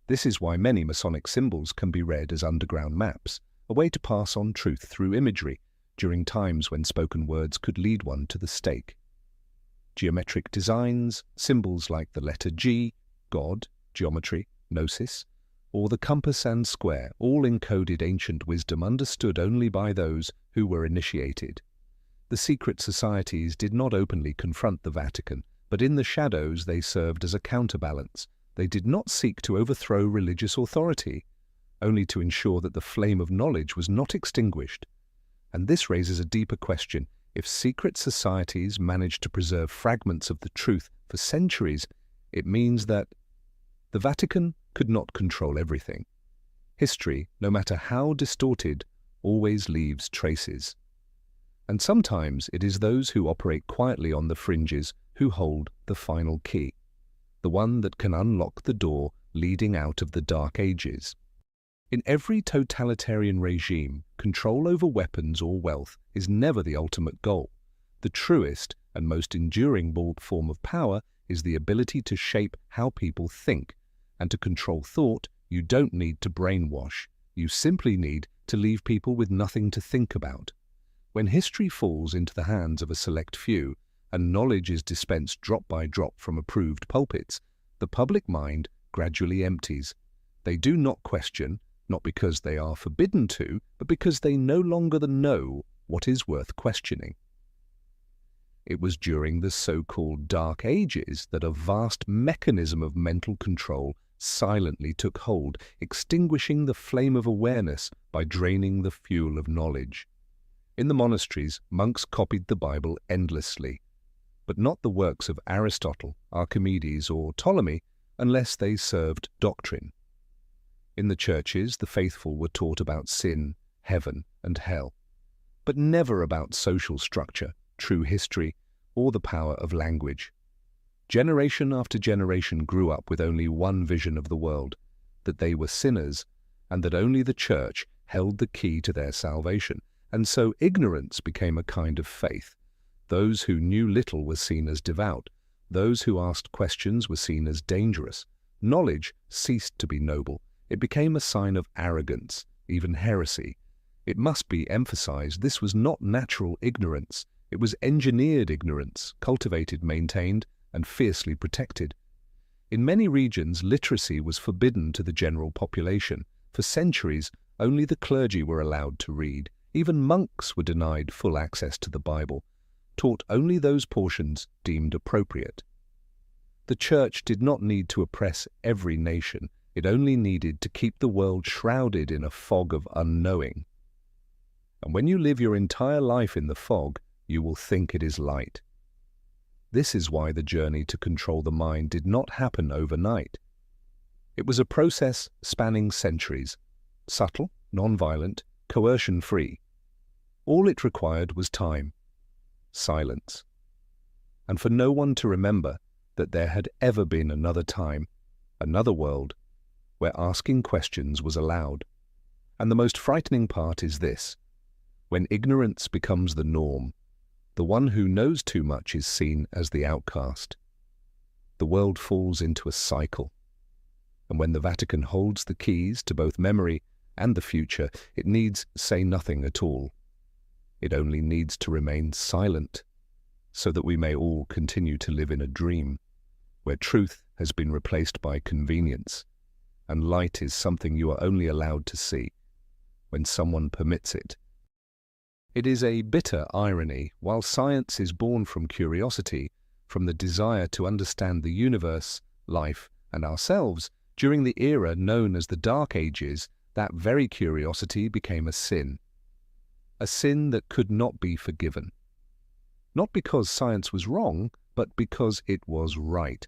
This is why many Masonic symbols can be read as underground maps, a way to pass on truth through imagery during times when spoken words could lead one to the stake. Geometric designs, symbols like the letter G, God, geometry, gnosis, or the compass and square, all encoded ancient wisdom understood only by those who were initiated. The secret societies did not openly confront the Vatican, but in the shadows they served as a counterbalance. They did not seek to overthrow religious authority, only to ensure that the flame of knowledge was not extinguished. And this raises a deeper question. If secret societies managed to preserve fragments of the truth for centuries, it means that the Vatican could not control everything. History, no matter how distorted, always leaves traces. And sometimes it is those who operate quietly on the fringes who hold the final key, the one that can unlock the door leading out of the Dark Ages. In every totalitarian regime, control over weapons or wealth is never the ultimate goal. The truest and most enduring form of power is the ability to shape how people think, and to control thought, you don't need to brainwash. You simply need to leave people with nothing to think about. When history falls into the hands of a select few, and knowledge is dispensed drop by drop from approved pulpits, the public mind gradually empties. They do not question, not because they are forbidden to, but because they no longer know what is worth questioning. It was during the so-called Dark Ages that a vast mechanism of mental control silently took hold, extinguishing the flame of awareness by draining the fuel of knowledge. In the monasteries, monks copied the Bible endlessly, but not the works of Aristotle, Archimedes, or Ptolemy, unless they served doctrine. In the churches, the faithful were taught about sin, heaven, and hell, but never about social structure, true history, or the power of language. Generation after generation grew up with only one vision of the world, that they were sinners, and that only the church held the key to their salvation. And so ignorance became a kind of faith. Those who knew little were seen as devout. Those who asked questions were seen as dangerous. Knowledge ceased to be noble. It became a sign of arrogance, even heresy. It must be emphasized this was not natural ignorance. It was engineered ignorance, cultivated, maintained, and fiercely protected. In many regions, literacy was forbidden to the general population. For centuries, only the clergy were allowed to read. Even monks were denied full access to the Bible, taught only those portions deemed appropriate. The Church did not need to oppress every nation. It only needed to keep the world shrouded in a fog of unknowing. And when you live your entire life in the fog, you will think it is light. This is why the journey to control the mind did not happen overnight. It was a process spanning centuries, subtle, non-violent, coercion-free. All it required was time, silence, and for no one to remember that there had ever been another time, another world, where asking questions was allowed. And the most frightening part is this: when ignorance becomes the norm, the one who knows too much is seen as the outcast. The world falls into a cycle, and when the Vatican holds the keys to both memory and the future, it needs say nothing at all. It only needs to remain silent, so that we may all continue to live in a dream, where truth has been replaced by convenience, and light is something you are only allowed to see when someone permits it. It is a bitter irony. While science is born from curiosity, from the desire to understand the universe, life, and ourselves, during the era known as the Dark Ages, that very curiosity became a sin that could not be forgiven. Not because science was wrong, but because it was right.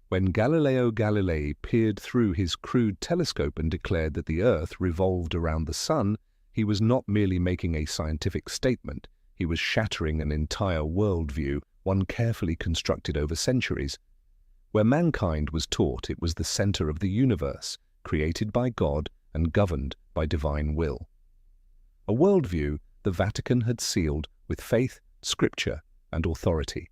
When Galileo Galilei peered through his crude telescope and declared that the Earth revolved around the Sun, he was not merely making a scientific statement, he was shattering an entire worldview, one carefully constructed over centuries. Where mankind was taught it was the center of the universe, created by God and governed by divine will. A worldview the Vatican had sealed with faith, scripture, and authority.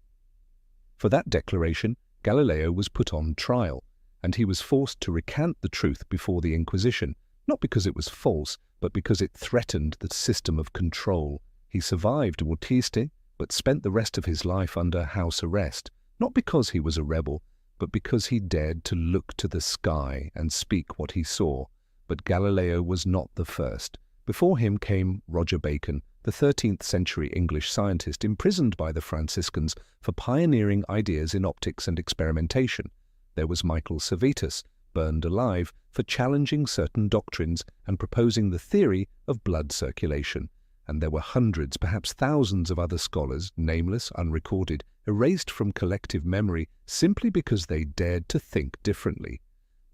For that declaration, Galileo was put on trial, and he was forced to recant the truth before the Inquisition, not because it was false, but because it threatened the system of control. He survived Autiste, but spent the rest of his life under house arrest, not because he was a rebel, but because he dared to look to the sky and speak what he saw. But Galileo was not the first. Before him came Roger Bacon, the 13th century English scientist imprisoned by the Franciscans for pioneering ideas in optics and experimentation. There was Michael Servetus, burned alive for challenging certain doctrines and proposing the theory of blood circulation. And there were hundreds, perhaps thousands of other scholars, nameless, unrecorded, erased from collective memory simply because they dared to think differently.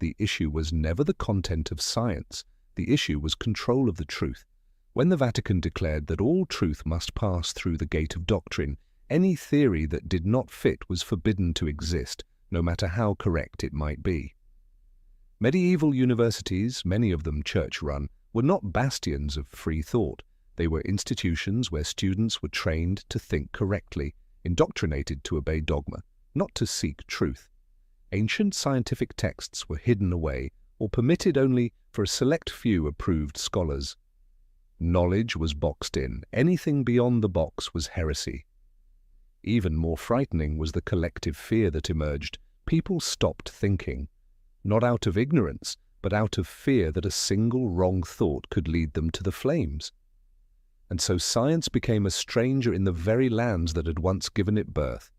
The issue was never the content of science. The issue was control of the truth. When the Vatican declared that all truth must pass through the gate of doctrine, any theory that did not fit was forbidden to exist, no matter how correct it might be. Medieval universities, many of them church-run, were not bastions of free thought. They were institutions where students were trained to think correctly, indoctrinated to obey dogma, not to seek truth. Ancient scientific texts were hidden away or permitted only for a select few approved scholars. Knowledge was boxed in. Anything beyond the box was heresy. Even more frightening was the collective fear that emerged. People stopped thinking, not out of ignorance, but out of fear that a single wrong thought could lead them to the flames. And so science became a stranger in the very lands that had once given it birth.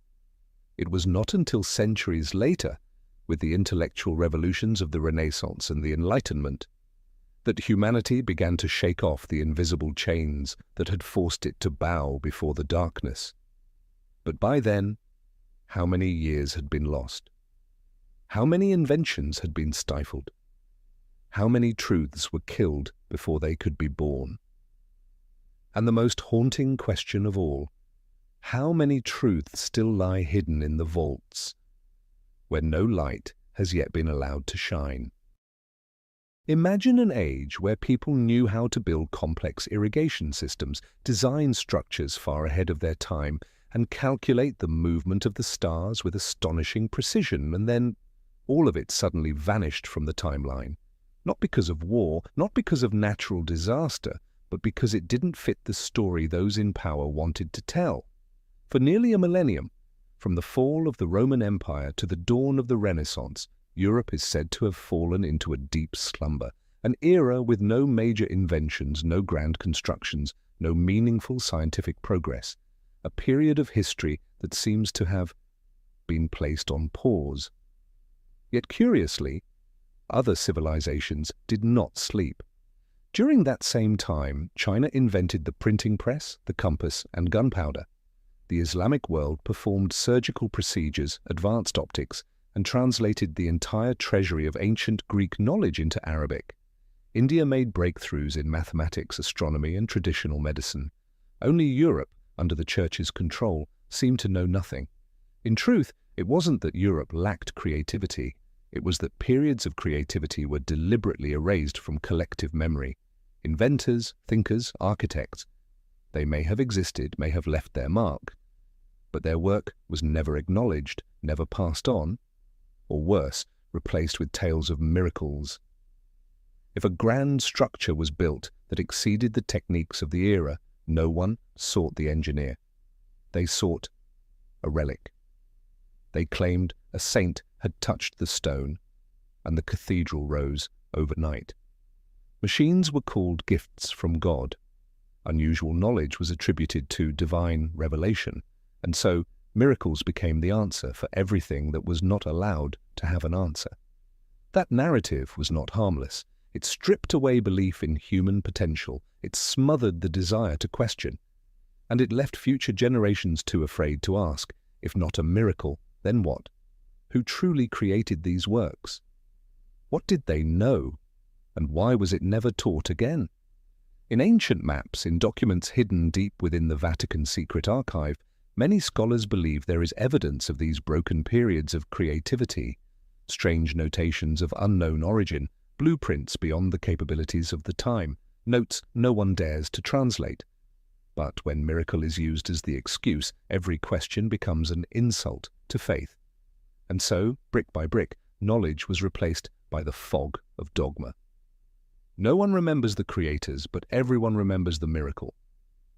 It was not until centuries later, with the intellectual revolutions of the Renaissance and the Enlightenment, that humanity began to shake off the invisible chains that had forced it to bow before the darkness. But by then, how many years had been lost? How many inventions had been stifled? How many truths were killed before they could be born? And the most haunting question of all, how many truths still lie hidden in the vaults, where no light has yet been allowed to shine? Imagine an age where people knew how to build complex irrigation systems, design structures far ahead of their time, and calculate the movement of the stars with astonishing precision, and then all of it suddenly vanished from the timeline. Not because of war, not because of natural disaster, but because it didn't fit the story those in power wanted to tell. For nearly a millennium, from the fall of the Roman Empire to the dawn of the Renaissance, Europe is said to have fallen into a deep slumber, an era with no major inventions, no grand constructions, no meaningful scientific progress, a period of history that seems to have been placed on pause. Yet curiously, other civilizations did not sleep. During that same time, China invented the printing press, the compass, and gunpowder. The Islamic world performed surgical procedures, advanced optics, and translated the entire treasury of ancient Greek knowledge into Arabic. India made breakthroughs in mathematics, astronomy, and traditional medicine. Only Europe, under the Church's control, seemed to know nothing. In truth, it wasn't that Europe lacked creativity. It was that periods of creativity were deliberately erased from collective memory. Inventors, thinkers, architects, they may have existed, may have left their mark, but their work was never acknowledged, never passed on, or worse, replaced with tales of miracles. If a grand structure was built that exceeded the techniques of the era, no one sought the engineer. They sought a relic. They claimed a saint had touched the stone, and the cathedral rose overnight. Machines were called gifts from God. Unusual knowledge was attributed to divine revelation, and so miracles became the answer for everything that was not allowed to have an answer. That narrative was not harmless. It stripped away belief in human potential. It smothered the desire to question. And it left future generations too afraid to ask, if not a miracle, then what? Who truly created these works? What did they know? And why was it never taught again? In ancient maps, in documents hidden deep within the Vatican secret archive, many scholars believe there is evidence of these broken periods of creativity, strange notations of unknown origin, blueprints beyond the capabilities of the time, notes no one dares to translate. But when miracle is used as the excuse, every question becomes an insult to faith. And so, brick by brick, knowledge was replaced by the fog of dogma. No one remembers the creators, but everyone remembers the miracle.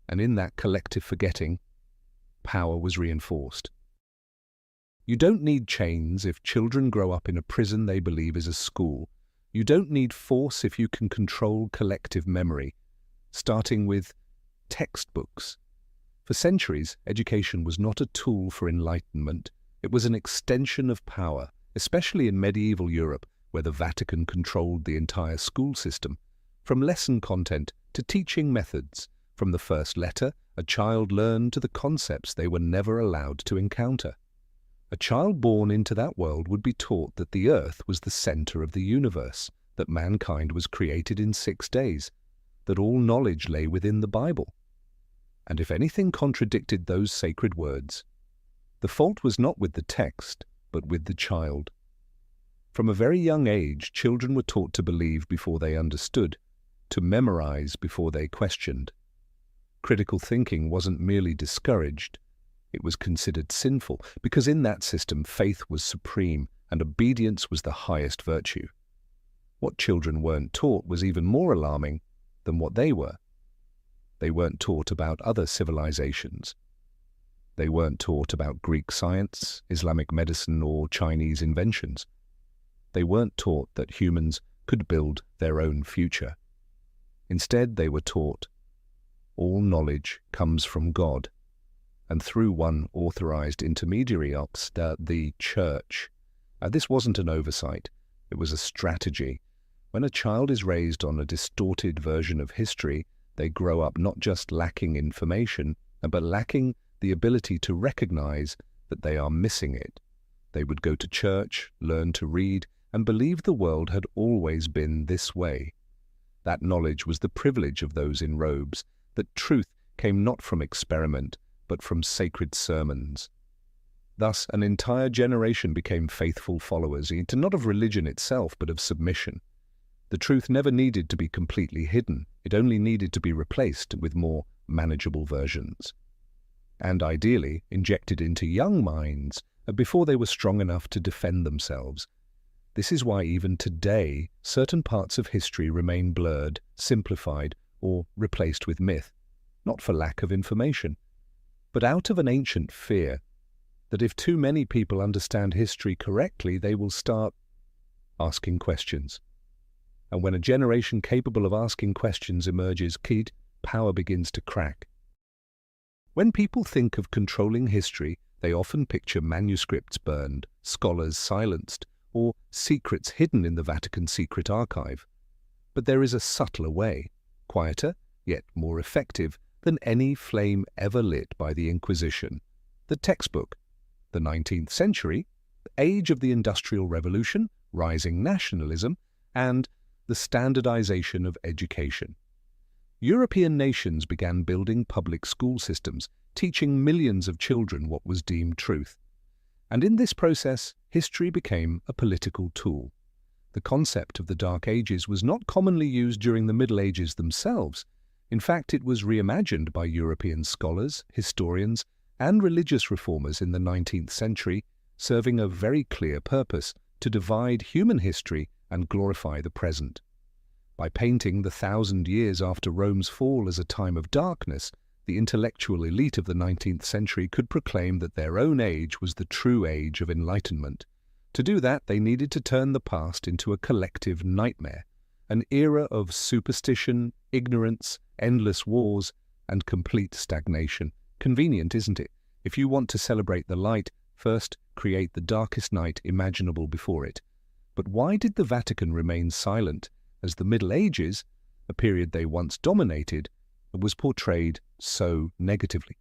And in that collective forgetting, power was reinforced. You don't need chains if children grow up in a prison they believe is a school. You don't need force if you can control collective memory, starting with textbooks. For centuries, education was not a tool for enlightenment. It was an extension of power, especially in medieval Europe, where the Vatican controlled the entire school system, from lesson content to teaching methods. From the first letter, a child learned to the concepts they were never allowed to encounter. A child born into that world would be taught that the earth was the center of the universe, that mankind was created in 6 days. that all knowledge lay within the Bible. And if anything contradicted those sacred words, the fault was not with the text, but with the child. From a very young age, children were taught to believe before they understood, to memorize before they questioned. Critical thinking wasn't merely discouraged, it was considered sinful, because in that system faith was supreme and obedience was the highest virtue. What children weren't taught was even more alarming than what they were. They weren't taught about other civilizations. They weren't taught about Greek science, Islamic medicine, or Chinese inventions. They weren't taught that humans could build their own future. Instead, they were taught all knowledge comes from God, and through one authorized intermediary, the Church. This wasn't an oversight, it was a strategy. When a child is raised on a distorted version of history, they grow up not just lacking information, but lacking the ability to recognize that they are missing it. They would go to church, learn to read, and believe the world had always been this way. That knowledge was the privilege of those in robes, that truth came not from experiment, but from sacred sermons. Thus, an entire generation became faithful followers, not of religion itself, but of submission. The truth never needed to be completely hidden, it only needed to be replaced with more manageable versions. And ideally, injected into young minds before they were strong enough to defend themselves. This is why even today, certain parts of history remain blurred, simplified, or replaced with myth, not for lack of information, but out of an ancient fear that if too many people understand history correctly, they will start asking questions. And when a generation capable of asking questions emerges, power begins to crack. When people think of controlling history, they often picture manuscripts burned, scholars silenced, or secrets hidden in the Vatican secret archive. But there is a subtler way, quieter, yet more effective than any flame ever lit by the Inquisition. The textbook. The 19th century, the age of the Industrial Revolution, rising nationalism, and the standardization of education. European nations began building public school systems, teaching millions of children what was deemed truth. And in this process, history became a political tool. The concept of the Dark Ages was not commonly used during the Middle Ages themselves. In fact, it was reimagined by European scholars, historians, and religious reformers in the 19th century, serving a very clear purpose: to divide human history and glorify the present. By painting the 1,000 years after Rome's fall as a time of darkness, the intellectual elite of the 19th century could proclaim that their own age was the true age of enlightenment. To do that, they needed to turn the past into a collective nightmare, an era of superstition, ignorance, endless wars, and complete stagnation. Convenient, isn't it? If you want to celebrate the light, first create the darkest night imaginable before it. But why did the Vatican remain silent as the Middle Ages, a period they once dominated, was portrayed so negatively?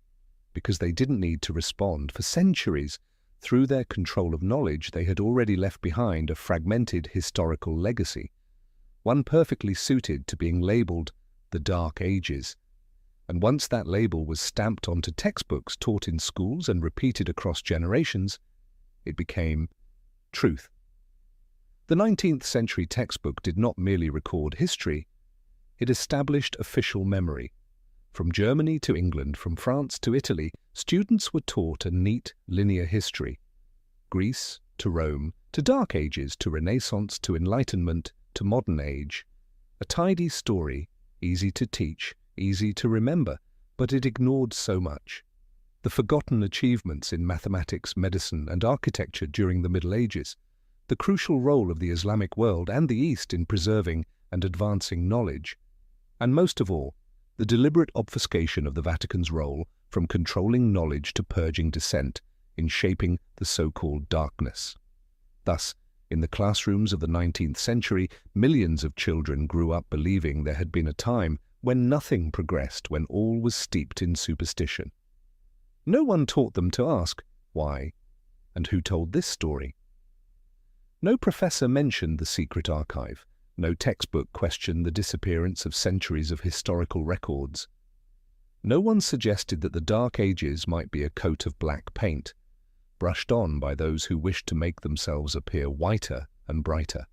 Because they didn't need to respond. For centuries, through their control of knowledge, they had already left behind a fragmented historical legacy, one perfectly suited to being labeled the Dark Ages. And once that label was stamped onto textbooks taught in schools and repeated across generations, it became truth. The 19th century textbook did not merely record history, it established official memory. From Germany to England, from France to Italy, students were taught a neat, linear history. Greece to Rome, to Dark Ages, to Renaissance, to Enlightenment, to modern age. A tidy story, easy to teach, easy to remember, but it ignored so much. The forgotten achievements in mathematics, medicine, and architecture during the Middle Ages, the crucial role of the Islamic world and the East in preserving and advancing knowledge, and most of all, the deliberate obfuscation of the Vatican's role from controlling knowledge to purging dissent in shaping the so-called darkness. Thus, in the classrooms of the 19th century, millions of children grew up believing there had been a time when nothing progressed, when all was steeped in superstition. No one taught them to ask, why, and who told this story? No professor mentioned the secret archive. No textbook questioned the disappearance of centuries of historical records. No one suggested that the Dark Ages might be a coat of black paint, brushed on by those who wished to make themselves appear whiter and brighter.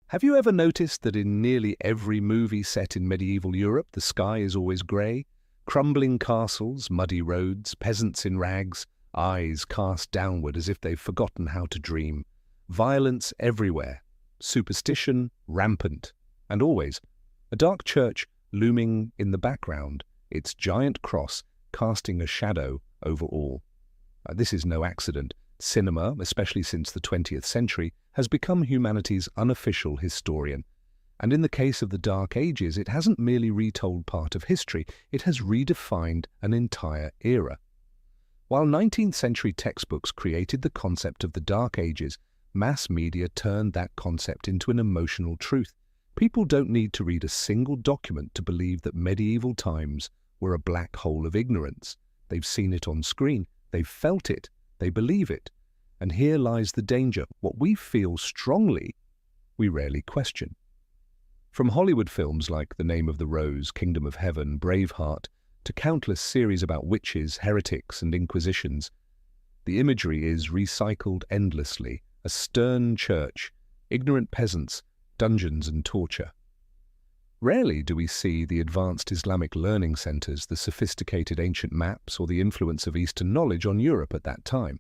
Have you ever noticed that in nearly every movie set in medieval Europe, the sky is always grey? Crumbling castles, muddy roads, peasants in rags, eyes cast downward as if they've forgotten how to dream. Violence everywhere, superstition rampant, and always a dark church looming in the background, its giant cross casting a shadow over all. This is no accident. Cinema, especially since the 20th century, has become humanity's unofficial historian. And in the case of the Dark Ages, it hasn't merely retold part of history, it has redefined an entire era. While 19th century textbooks created the concept of the Dark Ages, mass media turned that concept into an emotional truth. People don't need to read a single document to believe that medieval times were a black hole of ignorance. They've seen it on screen, they've felt it, they believe it. And here lies the danger. What we feel strongly, we rarely question. From Hollywood films like The Name of the Rose, Kingdom of Heaven, Braveheart, to countless series about witches, heretics, and inquisitions, the imagery is recycled endlessly. A stern church, ignorant peasants, dungeons and torture. Rarely do we see the advanced Islamic learning centers, the sophisticated ancient maps, or the influence of Eastern knowledge on Europe at that time.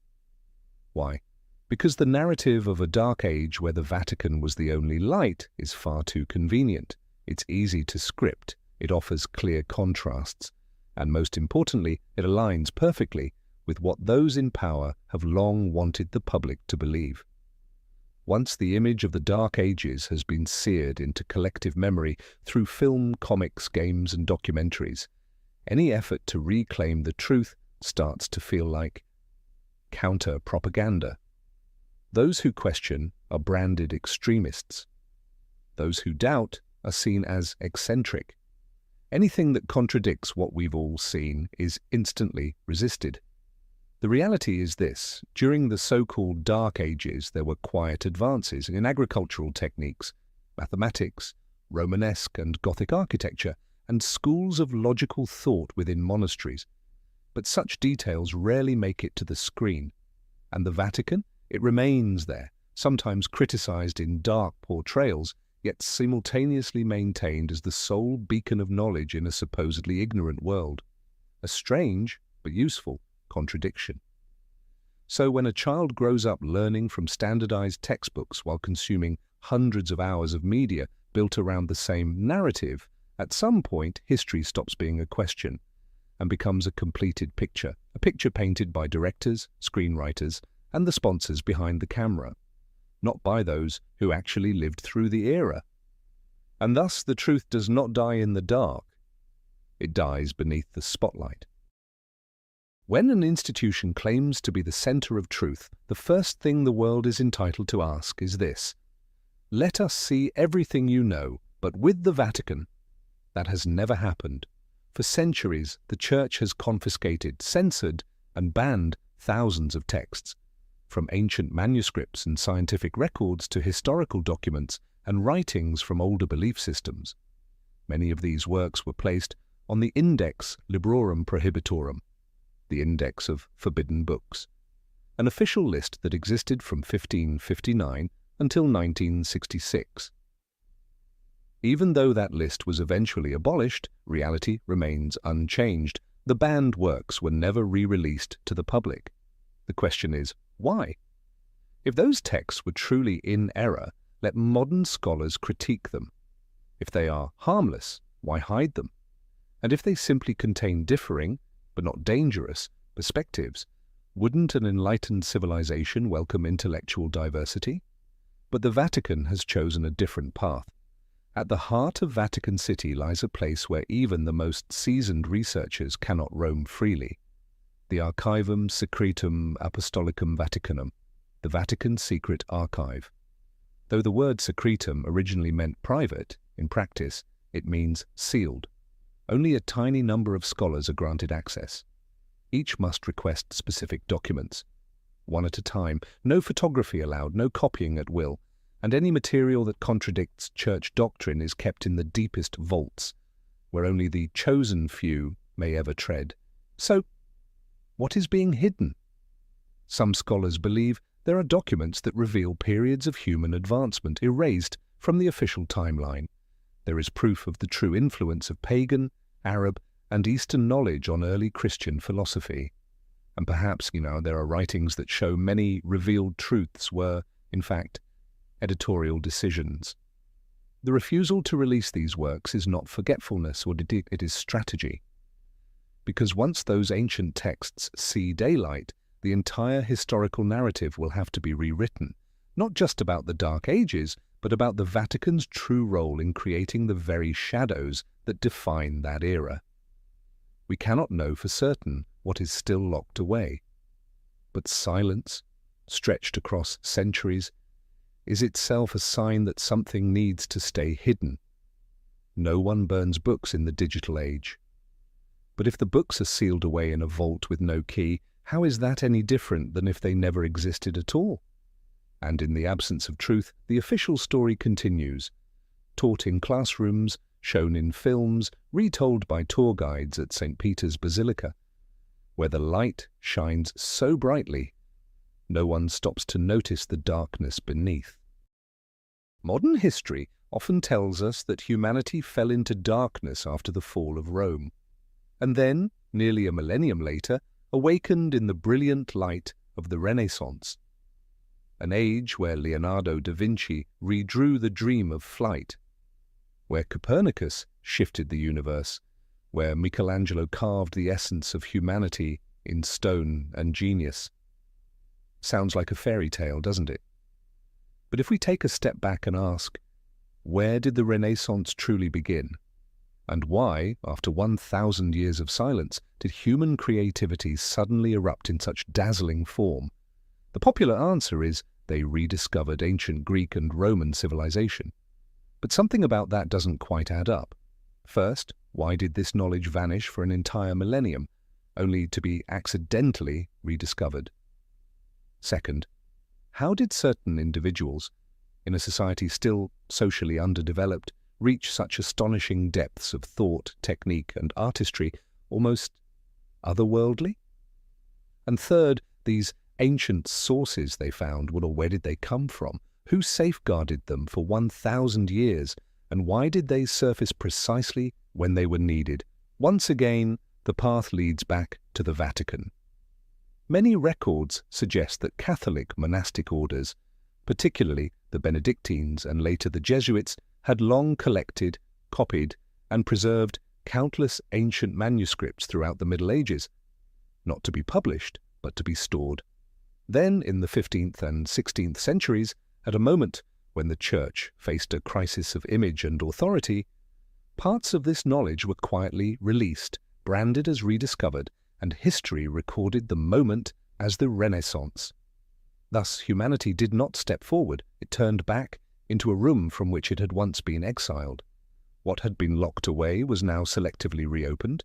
Why? Because the narrative of a dark age where the Vatican was the only light is far too convenient. It's easy to script, it offers clear contrasts, and most importantly, it aligns perfectly with what those in power have long wanted the public to believe. Once the image of the Dark Ages has been seared into collective memory through film, comics, games, and documentaries, any effort to reclaim the truth starts to feel like counter-propaganda. Those who question are branded extremists. Those who doubt are seen as eccentric. Anything that contradicts what we've all seen is instantly resisted. The reality is this: during the so-called Dark Ages, there were quiet advances in agricultural techniques, mathematics, Romanesque and Gothic architecture, and schools of logical thought within monasteries. But such details rarely make it to the screen. And the Vatican? It remains there, sometimes criticized in dark portrayals, yet simultaneously maintained as the sole beacon of knowledge in a supposedly ignorant world. A strange, but useful, contradiction. So when a child grows up learning from standardized textbooks while consuming hundreds of hours of media built around the same narrative, at some point history stops being a question and becomes a completed picture, a picture painted by directors, screenwriters, and the sponsors behind the camera, not by those who actually lived through the era. And thus the truth does not die in the dark, it dies beneath the spotlight. When an institution claims to be the center of truth, the first thing the world is entitled to ask is this: let us see everything you know, but with the Vatican. That has never happened. For centuries, the Church has confiscated, censored, and banned thousands of texts, from ancient manuscripts and scientific records to historical documents and writings from older belief systems. Many of these works were placed on the Index Librorum Prohibitorum, the Index of Forbidden Books, an official list that existed from 1559 until 1966. Even though that list was eventually abolished, reality remains unchanged. The banned works were never re-released to the public. The question is, why? If those texts were truly in error, let modern scholars critique them. If they are harmless, why hide them? And if they simply contain differing, but not dangerous, perspectives, wouldn't an enlightened civilization welcome intellectual diversity? But the Vatican has chosen a different path. At the heart of Vatican City lies a place where even the most seasoned researchers cannot roam freely. The Archivum Secretum Apostolicum Vaticanum, the Vatican Secret Archive. Though the word secretum originally meant private, in practice it means sealed. Only a tiny number of scholars are granted access. Each must request specific documents. One at a time, no photography allowed, no copying at will, and any material that contradicts church doctrine is kept in the deepest vaults, where only the chosen few may ever tread. So, what is being hidden? Some scholars believe there are documents that reveal periods of human advancement erased from the official timeline. There is proof of the true influence of pagan, Arab, and Eastern knowledge on early Christian philosophy. And perhaps, there are writings that show many revealed truths were, in fact, editorial decisions. The refusal to release these works is not forgetfulness, or it is strategy. Because once those ancient texts see daylight, the entire historical narrative will have to be rewritten, not just about the Dark Ages, but about the Vatican's true role in creating the very shadows that define that era. We cannot know for certain what is still locked away. But silence, stretched across centuries, is itself a sign that something needs to stay hidden. No one burns books in the digital age. But if the books are sealed away in a vault with no key, how is that any different than if they never existed at all? And in the absence of truth, the official story continues, taught in classrooms, shown in films, retold by tour guides at St. Peter's Basilica, where the light shines so brightly, no one stops to notice the darkness beneath. Modern history often tells us that humanity fell into darkness after the fall of Rome, and then, nearly a millennium later, awakened in the brilliant light of the Renaissance, an age where Leonardo da Vinci redrew the dream of flight, where Copernicus shifted the universe, where Michelangelo carved the essence of humanity in stone and genius. Sounds like a fairy tale, doesn't it? But if we take a step back and ask, where did the Renaissance truly begin? And why, after 1,000 years of silence, did human creativity suddenly erupt in such dazzling form? The popular answer is they rediscovered ancient Greek and Roman civilization. But something about that doesn't quite add up. First, why did this knowledge vanish for an entire millennium, only to be accidentally rediscovered? Second, how did certain individuals, in a society still socially underdeveloped, reach such astonishing depths of thought, technique, and artistry, almost otherworldly? And third, these ancient sources they found, where did they come from? Who safeguarded them for 1,000 years, and why did they surface precisely when they were needed? Once again, the path leads back to the Vatican. Many records suggest that Catholic monastic orders, particularly the Benedictines and later the Jesuits, had long collected, copied, and preserved countless ancient manuscripts throughout the Middle Ages, not to be published, but to be stored. Then, in the 15th and 16th centuries, at a moment when the Church faced a crisis of image and authority, parts of this knowledge were quietly released, branded as rediscovered, and history recorded the moment as the Renaissance. Thus, humanity did not step forward, it turned back into a room from which it had once been exiled. What had been locked away was now selectively reopened,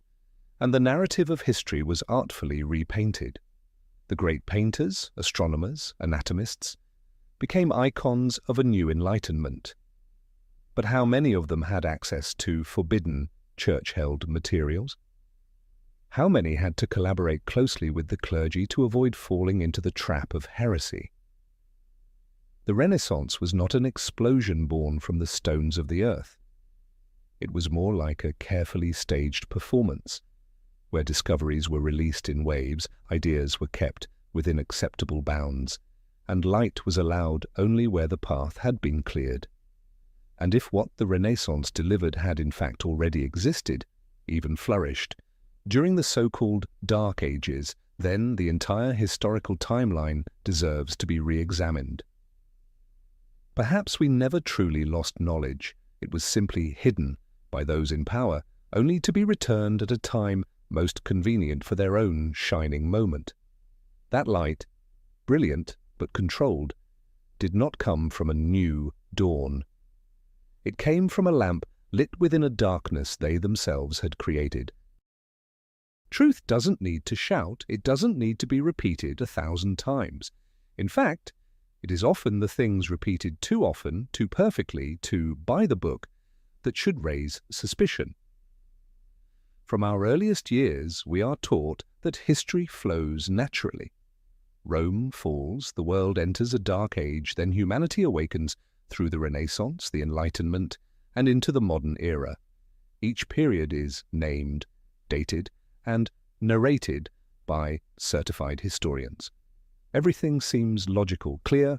and the narrative of history was artfully repainted. The great painters, astronomers, anatomists became icons of a new enlightenment. But how many of them had access to forbidden, church-held materials? How many had to collaborate closely with the clergy to avoid falling into the trap of heresy? The Renaissance was not an explosion born from the stones of the earth. It was more like a carefully staged performance, where discoveries were released in waves, ideas were kept within acceptable bounds, and light was allowed only where the path had been cleared. And if what the Renaissance delivered had in fact already existed, even flourished, during the so-called Dark Ages, then the entire historical timeline deserves to be re-examined. Perhaps we never truly lost knowledge. It was simply hidden by those in power, only to be returned at a time most convenient for their own shining moment. That light, brilliant but controlled, did not come from a new dawn. It came from a lamp lit within a darkness they themselves had created. Truth doesn't need to shout, it doesn't need to be repeated 1,000 times. In fact, It is often the things repeated too often, too perfectly, too by the book, that should raise suspicion. From our earliest years, we are taught that history flows naturally. Rome falls, the world enters a dark age, then humanity awakens through the Renaissance, the Enlightenment, and into the modern era. Each period is named, dated, and narrated by certified historians. Everything seems logical, clear,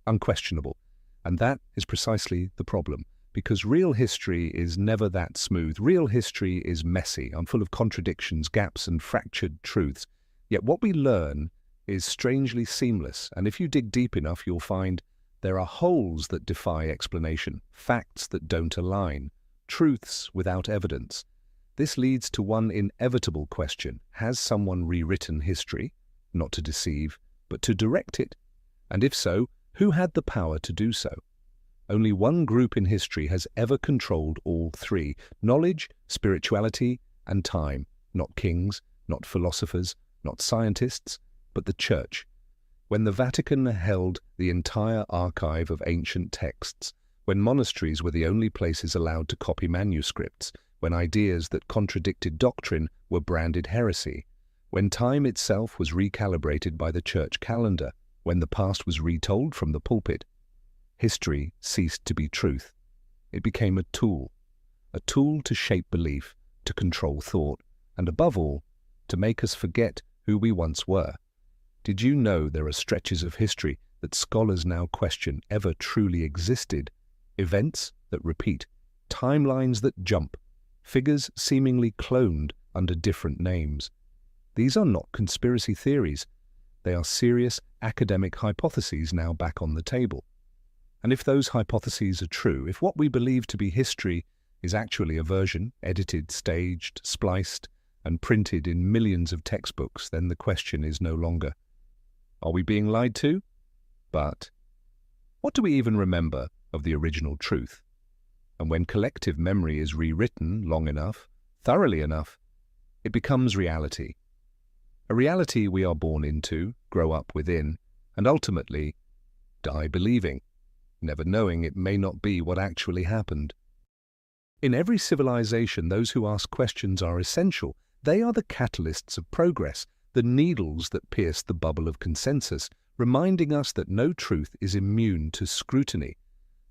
unquestionable, and that is precisely the problem, because real history is never that smooth. Real history is messy and full of contradictions, gaps, and fractured truths. Yet what we learn is strangely seamless, and if you dig deep enough, you'll find there are holes that defy explanation, facts that don't align, truths without evidence. This leads to one inevitable question: has someone rewritten history, not to deceive, but to direct it? And if so, who had the power to do so? Only one group in history has ever controlled all three: knowledge, spirituality, and time. Not kings, not philosophers, not scientists, but the Church. When the Vatican held the entire archive of ancient texts, when monasteries were the only places allowed to copy manuscripts, when ideas that contradicted doctrine were branded heresy, when time itself was recalibrated by the church calendar, when the past was retold from the pulpit, history ceased to be truth. It became a tool to shape belief, to control thought, and above all, to make us forget who we once were. Did you know there are stretches of history that scholars now question ever truly existed? Events that repeat, timelines that jump, figures seemingly cloned under different names. These are not conspiracy theories. They are serious academic hypotheses now back on the table. And if those hypotheses are true, if what we believe to be history is actually a version, edited, staged, spliced, and printed in millions of textbooks, then the question is no longer, are we being lied to? But what do we even remember of the original truth? And when collective memory is rewritten long enough, thoroughly enough, it becomes reality. A reality we are born into, grow up within, and ultimately die believing, never knowing it may not be what actually happened. In every civilization, those who ask questions are essential. They are the catalysts of progress, the needles that pierce the bubble of consensus, reminding us that no truth is immune to scrutiny.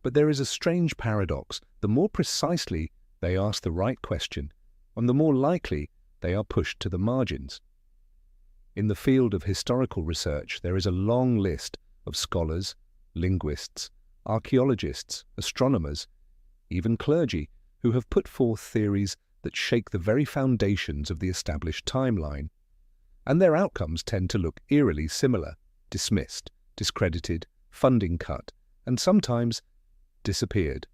But there is a strange paradox. The more precisely they ask the right question, and the more likely they are pushed to the margins. In the field of historical research, there is a long list of scholars, linguists, archaeologists, astronomers, even clergy, who have put forth theories that shake the very foundations of the established timeline. And their outcomes tend to look eerily similar: dismissed, discredited, funding cut, and sometimes disappeared.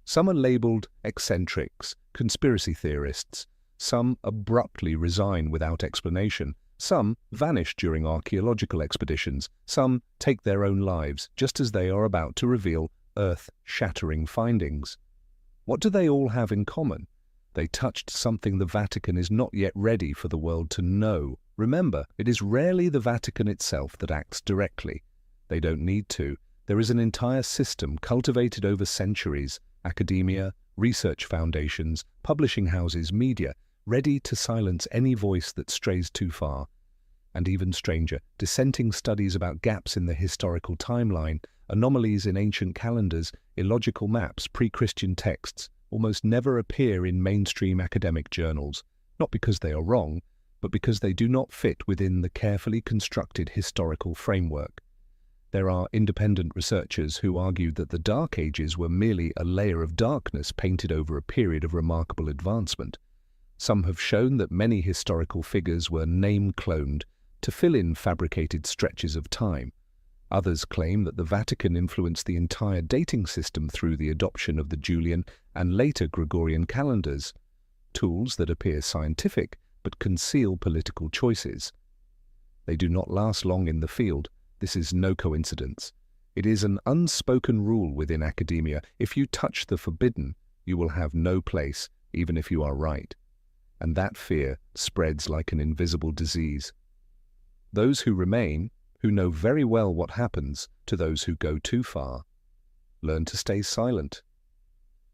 Some are labeled eccentrics, conspiracy theorists. Some abruptly resign without explanation. Some vanish during archaeological expeditions. Some take their own lives just as they are about to reveal earth-shattering findings. What do they all have in common? They touched something the Vatican is not yet ready for the world to know. Remember, it is rarely the Vatican itself that acts directly. They don't need to. There is an entire system cultivated over centuries: academia, research foundations, publishing houses, media, ready to silence any voice that strays too far. And even stranger, dissenting studies about gaps in the historical timeline, anomalies in ancient calendars, illogical maps, pre-Christian texts, almost never appear in mainstream academic journals, not because they are wrong, but because they do not fit within the carefully constructed historical framework. There are independent researchers who argue that the Dark Ages were merely a layer of darkness painted over a period of remarkable advancement. Some have shown that many historical figures were name-cloned to fill in fabricated stretches of time. Others claim that the Vatican influenced the entire dating system through the adoption of the Julian and later Gregorian calendars, tools that appear scientific but conceal political choices. They do not last long in the field. This is no coincidence. It is an unspoken rule within academia: if you touch the forbidden, you will have no place, even if you are right. And that fear spreads like an invisible disease. Those who remain, who know very well what happens to those who go too far, learn to stay silent,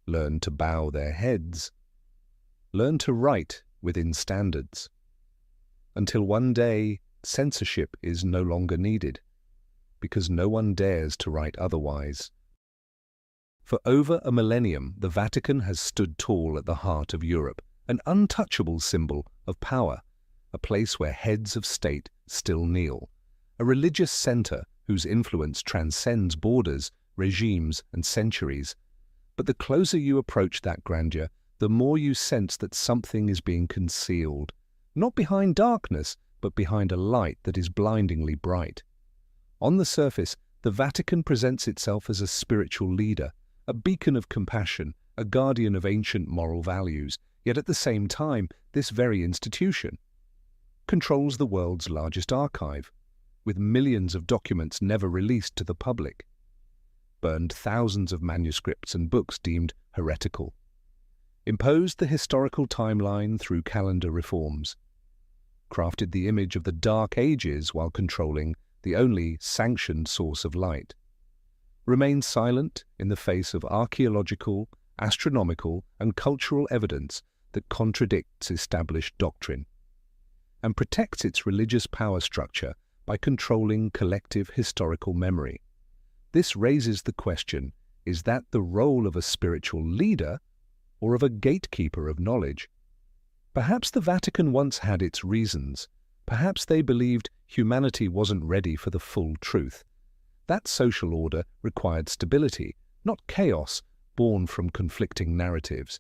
learn to bow their heads, learn to write within standards, until one day censorship is no longer needed, because no one dares to write otherwise. For over a millennium, the Vatican has stood tall at the heart of Europe, an untouchable symbol of power, a place where heads of state still kneel, a religious center whose influence transcends borders, regimes, and centuries. But the closer you approach that grandeur, the more you sense that something is being concealed, not behind darkness, but behind a light that is blindingly bright. On the surface, the Vatican presents itself as a spiritual leader, a beacon of compassion, a guardian of ancient moral values, yet at the same time, this very institution controls the world's largest archive, with millions of documents never released to the public, burned thousands of manuscripts and books deemed heretical, imposed the historical timeline through calendar reforms, crafted the image of the Dark Ages while controlling the only sanctioned source of light, remained silent in the face of archaeological, astronomical, and cultural evidence that contradicts established doctrine, and protects its religious power structure by controlling collective historical memory. This raises the question, is that the role of a spiritual leader or of a gatekeeper of knowledge? Perhaps the Vatican once had its reasons. Perhaps they believed humanity wasn't ready for the full truth. That social order required stability, not chaos born from conflicting narratives.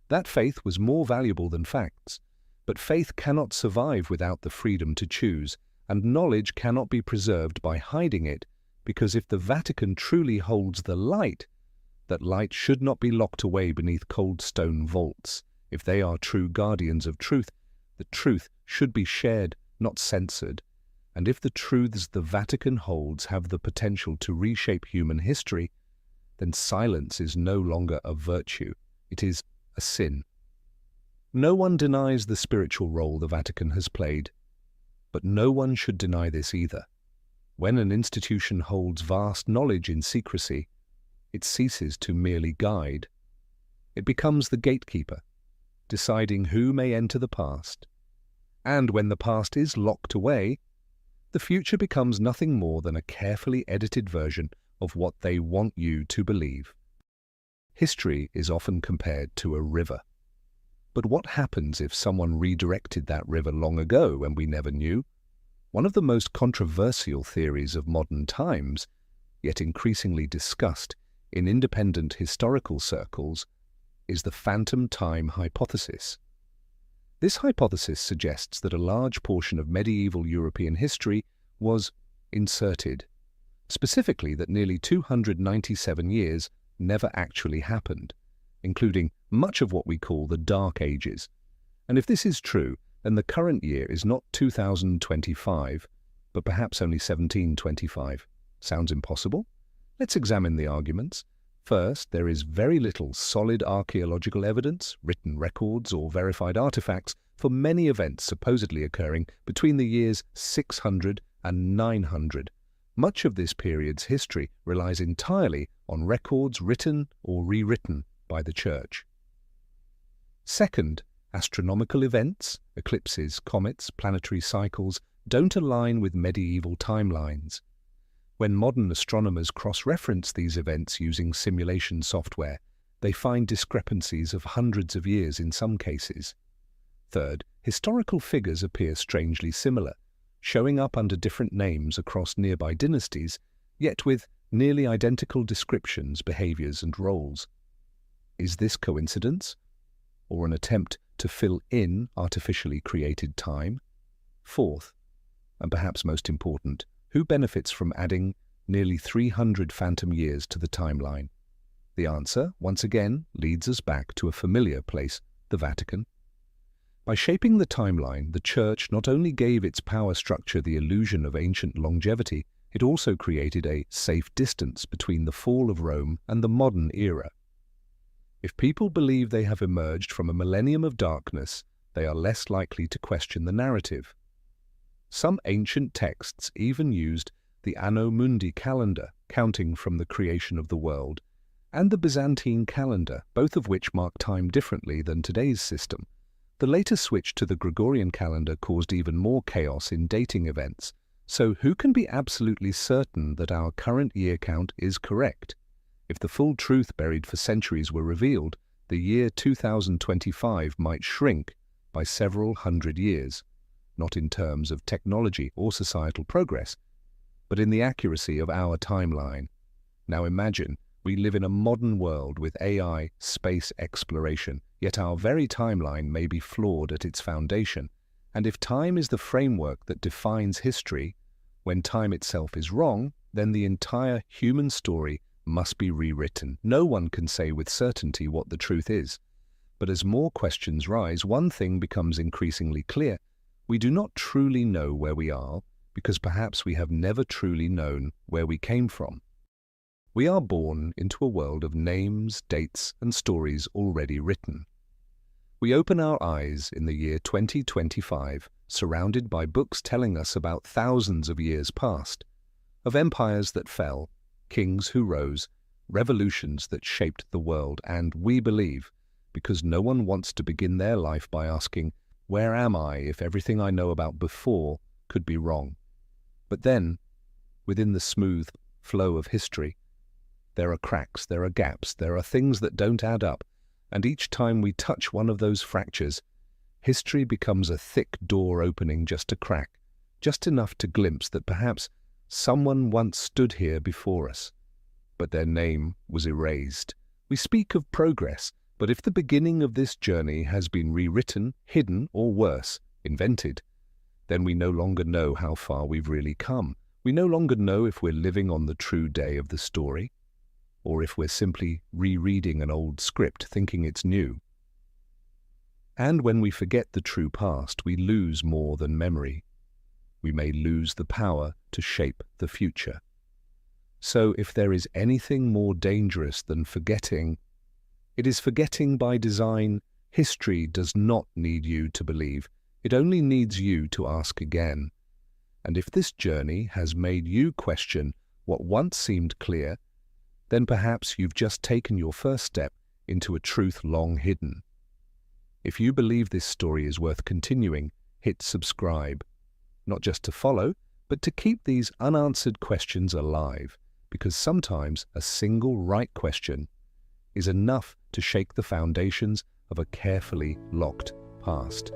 That faith was more valuable than facts. But faith cannot survive without the freedom to choose, and knowledge cannot be preserved by hiding it, because if the Vatican truly holds the light, that light should not be locked away beneath cold stone vaults. If they are true guardians of truth, the truth should be shared, not censored. And if the truths the Vatican holds have the potential to reshape human history, then silence is no longer a virtue, it is a sin. No one denies the spiritual role the Vatican has played, but no one should deny this either. When an institution holds vast knowledge in secrecy, it ceases to merely guide. It becomes the gatekeeper, deciding who may enter the past. And when the past is locked away, the future becomes nothing more than a carefully edited version of what they want you to believe. History is often compared to a river. But what happens if someone redirected that river long ago and we never knew? One of the most controversial theories of modern times, yet increasingly discussed in independent historical circles, is the phantom time hypothesis. This hypothesis suggests that a large portion of medieval European history was inserted, specifically that nearly 297 years never actually happened, including much of what we call the Dark Ages. And if this is true, then the current year is not 2025, but perhaps only 1725. Sounds impossible? Let's examine the arguments. First, there is very little solid archaeological evidence, written records, or verified artifacts for many events supposedly occurring between the years 600 and 900. Much of this period's history relies entirely on records written or rewritten by the Church. Second, astronomical events, eclipses, comets, planetary cycles, don't align with medieval timelines. When modern astronomers cross-reference these events using simulation software, they find discrepancies of hundreds of years in some cases. Third, historical figures appear strangely similar, showing up under different names across nearby dynasties, yet with nearly identical descriptions, behaviors, and roles. Is this coincidence, or an attempt to fill in artificially created time? Fourth, and perhaps most important, who benefits from adding nearly 300 phantom years to the timeline? The answer, once again, leads us back to a familiar place, the Vatican. By shaping the timeline, the Church not only gave its power structure the illusion of ancient longevity, it also created a safe distance between the fall of Rome and the modern era. If people believe they have emerged from a millennium of darkness, they are less likely to question the narrative. Some ancient texts even used the Anno Mundi calendar, counting from the creation of the world, and the Byzantine calendar, both of which mark time differently than today's system. The later switch to the Gregorian calendar caused even more chaos in dating events. So who can be absolutely certain that our current year count is correct? If the full truth buried for centuries were revealed, the year 2025 might shrink by several hundred years, not in terms of technology or societal progress, but in the accuracy of our timeline. Now imagine, we live in a modern world with AI, space exploration, yet our very timeline may be flawed at its foundation. And if time is the framework that defines history, when time itself is wrong, then the entire human story must be rewritten. No one can say with certainty what the truth is. But as more questions rise, one thing becomes increasingly clear. We do not truly know where we are, because perhaps we have never truly known where we came from. We are born into a world of names, dates, and stories already written. We open our eyes in the year 2025, surrounded by books telling us about thousands of years past, of empires that fell, kings who rose, revolutions that shaped the world, and we believe, because no one wants to begin their life by asking, where am I if everything I know about before could be wrong? But then, within the smooth flow of history, there are cracks, there are gaps, there are things that don't add up, and each time we touch one of those fractures, history becomes a thick door opening just a crack, just enough to glimpse that perhaps someone once stood here before us, but their name was erased. We speak of progress, but if the beginning of this journey has been rewritten, hidden, or worse, invented, then we no longer know how far we've really come. We no longer know if we're living on the true day of the story, or if we're simply rereading an old script thinking it's new. And when we forget the true past, we lose more than memory. We may lose the power to shape the future. So if there is anything more dangerous than forgetting, it is forgetting by design. History does not need you to believe. It only needs you to ask again. And if this journey has made you question what once seemed clear, then perhaps you've just taken your first step into a truth long hidden. If you believe this story is worth continuing, hit subscribe, not just to follow, but to keep these unanswered questions alive, because sometimes a single right question is enough to shake the foundations of a carefully locked past.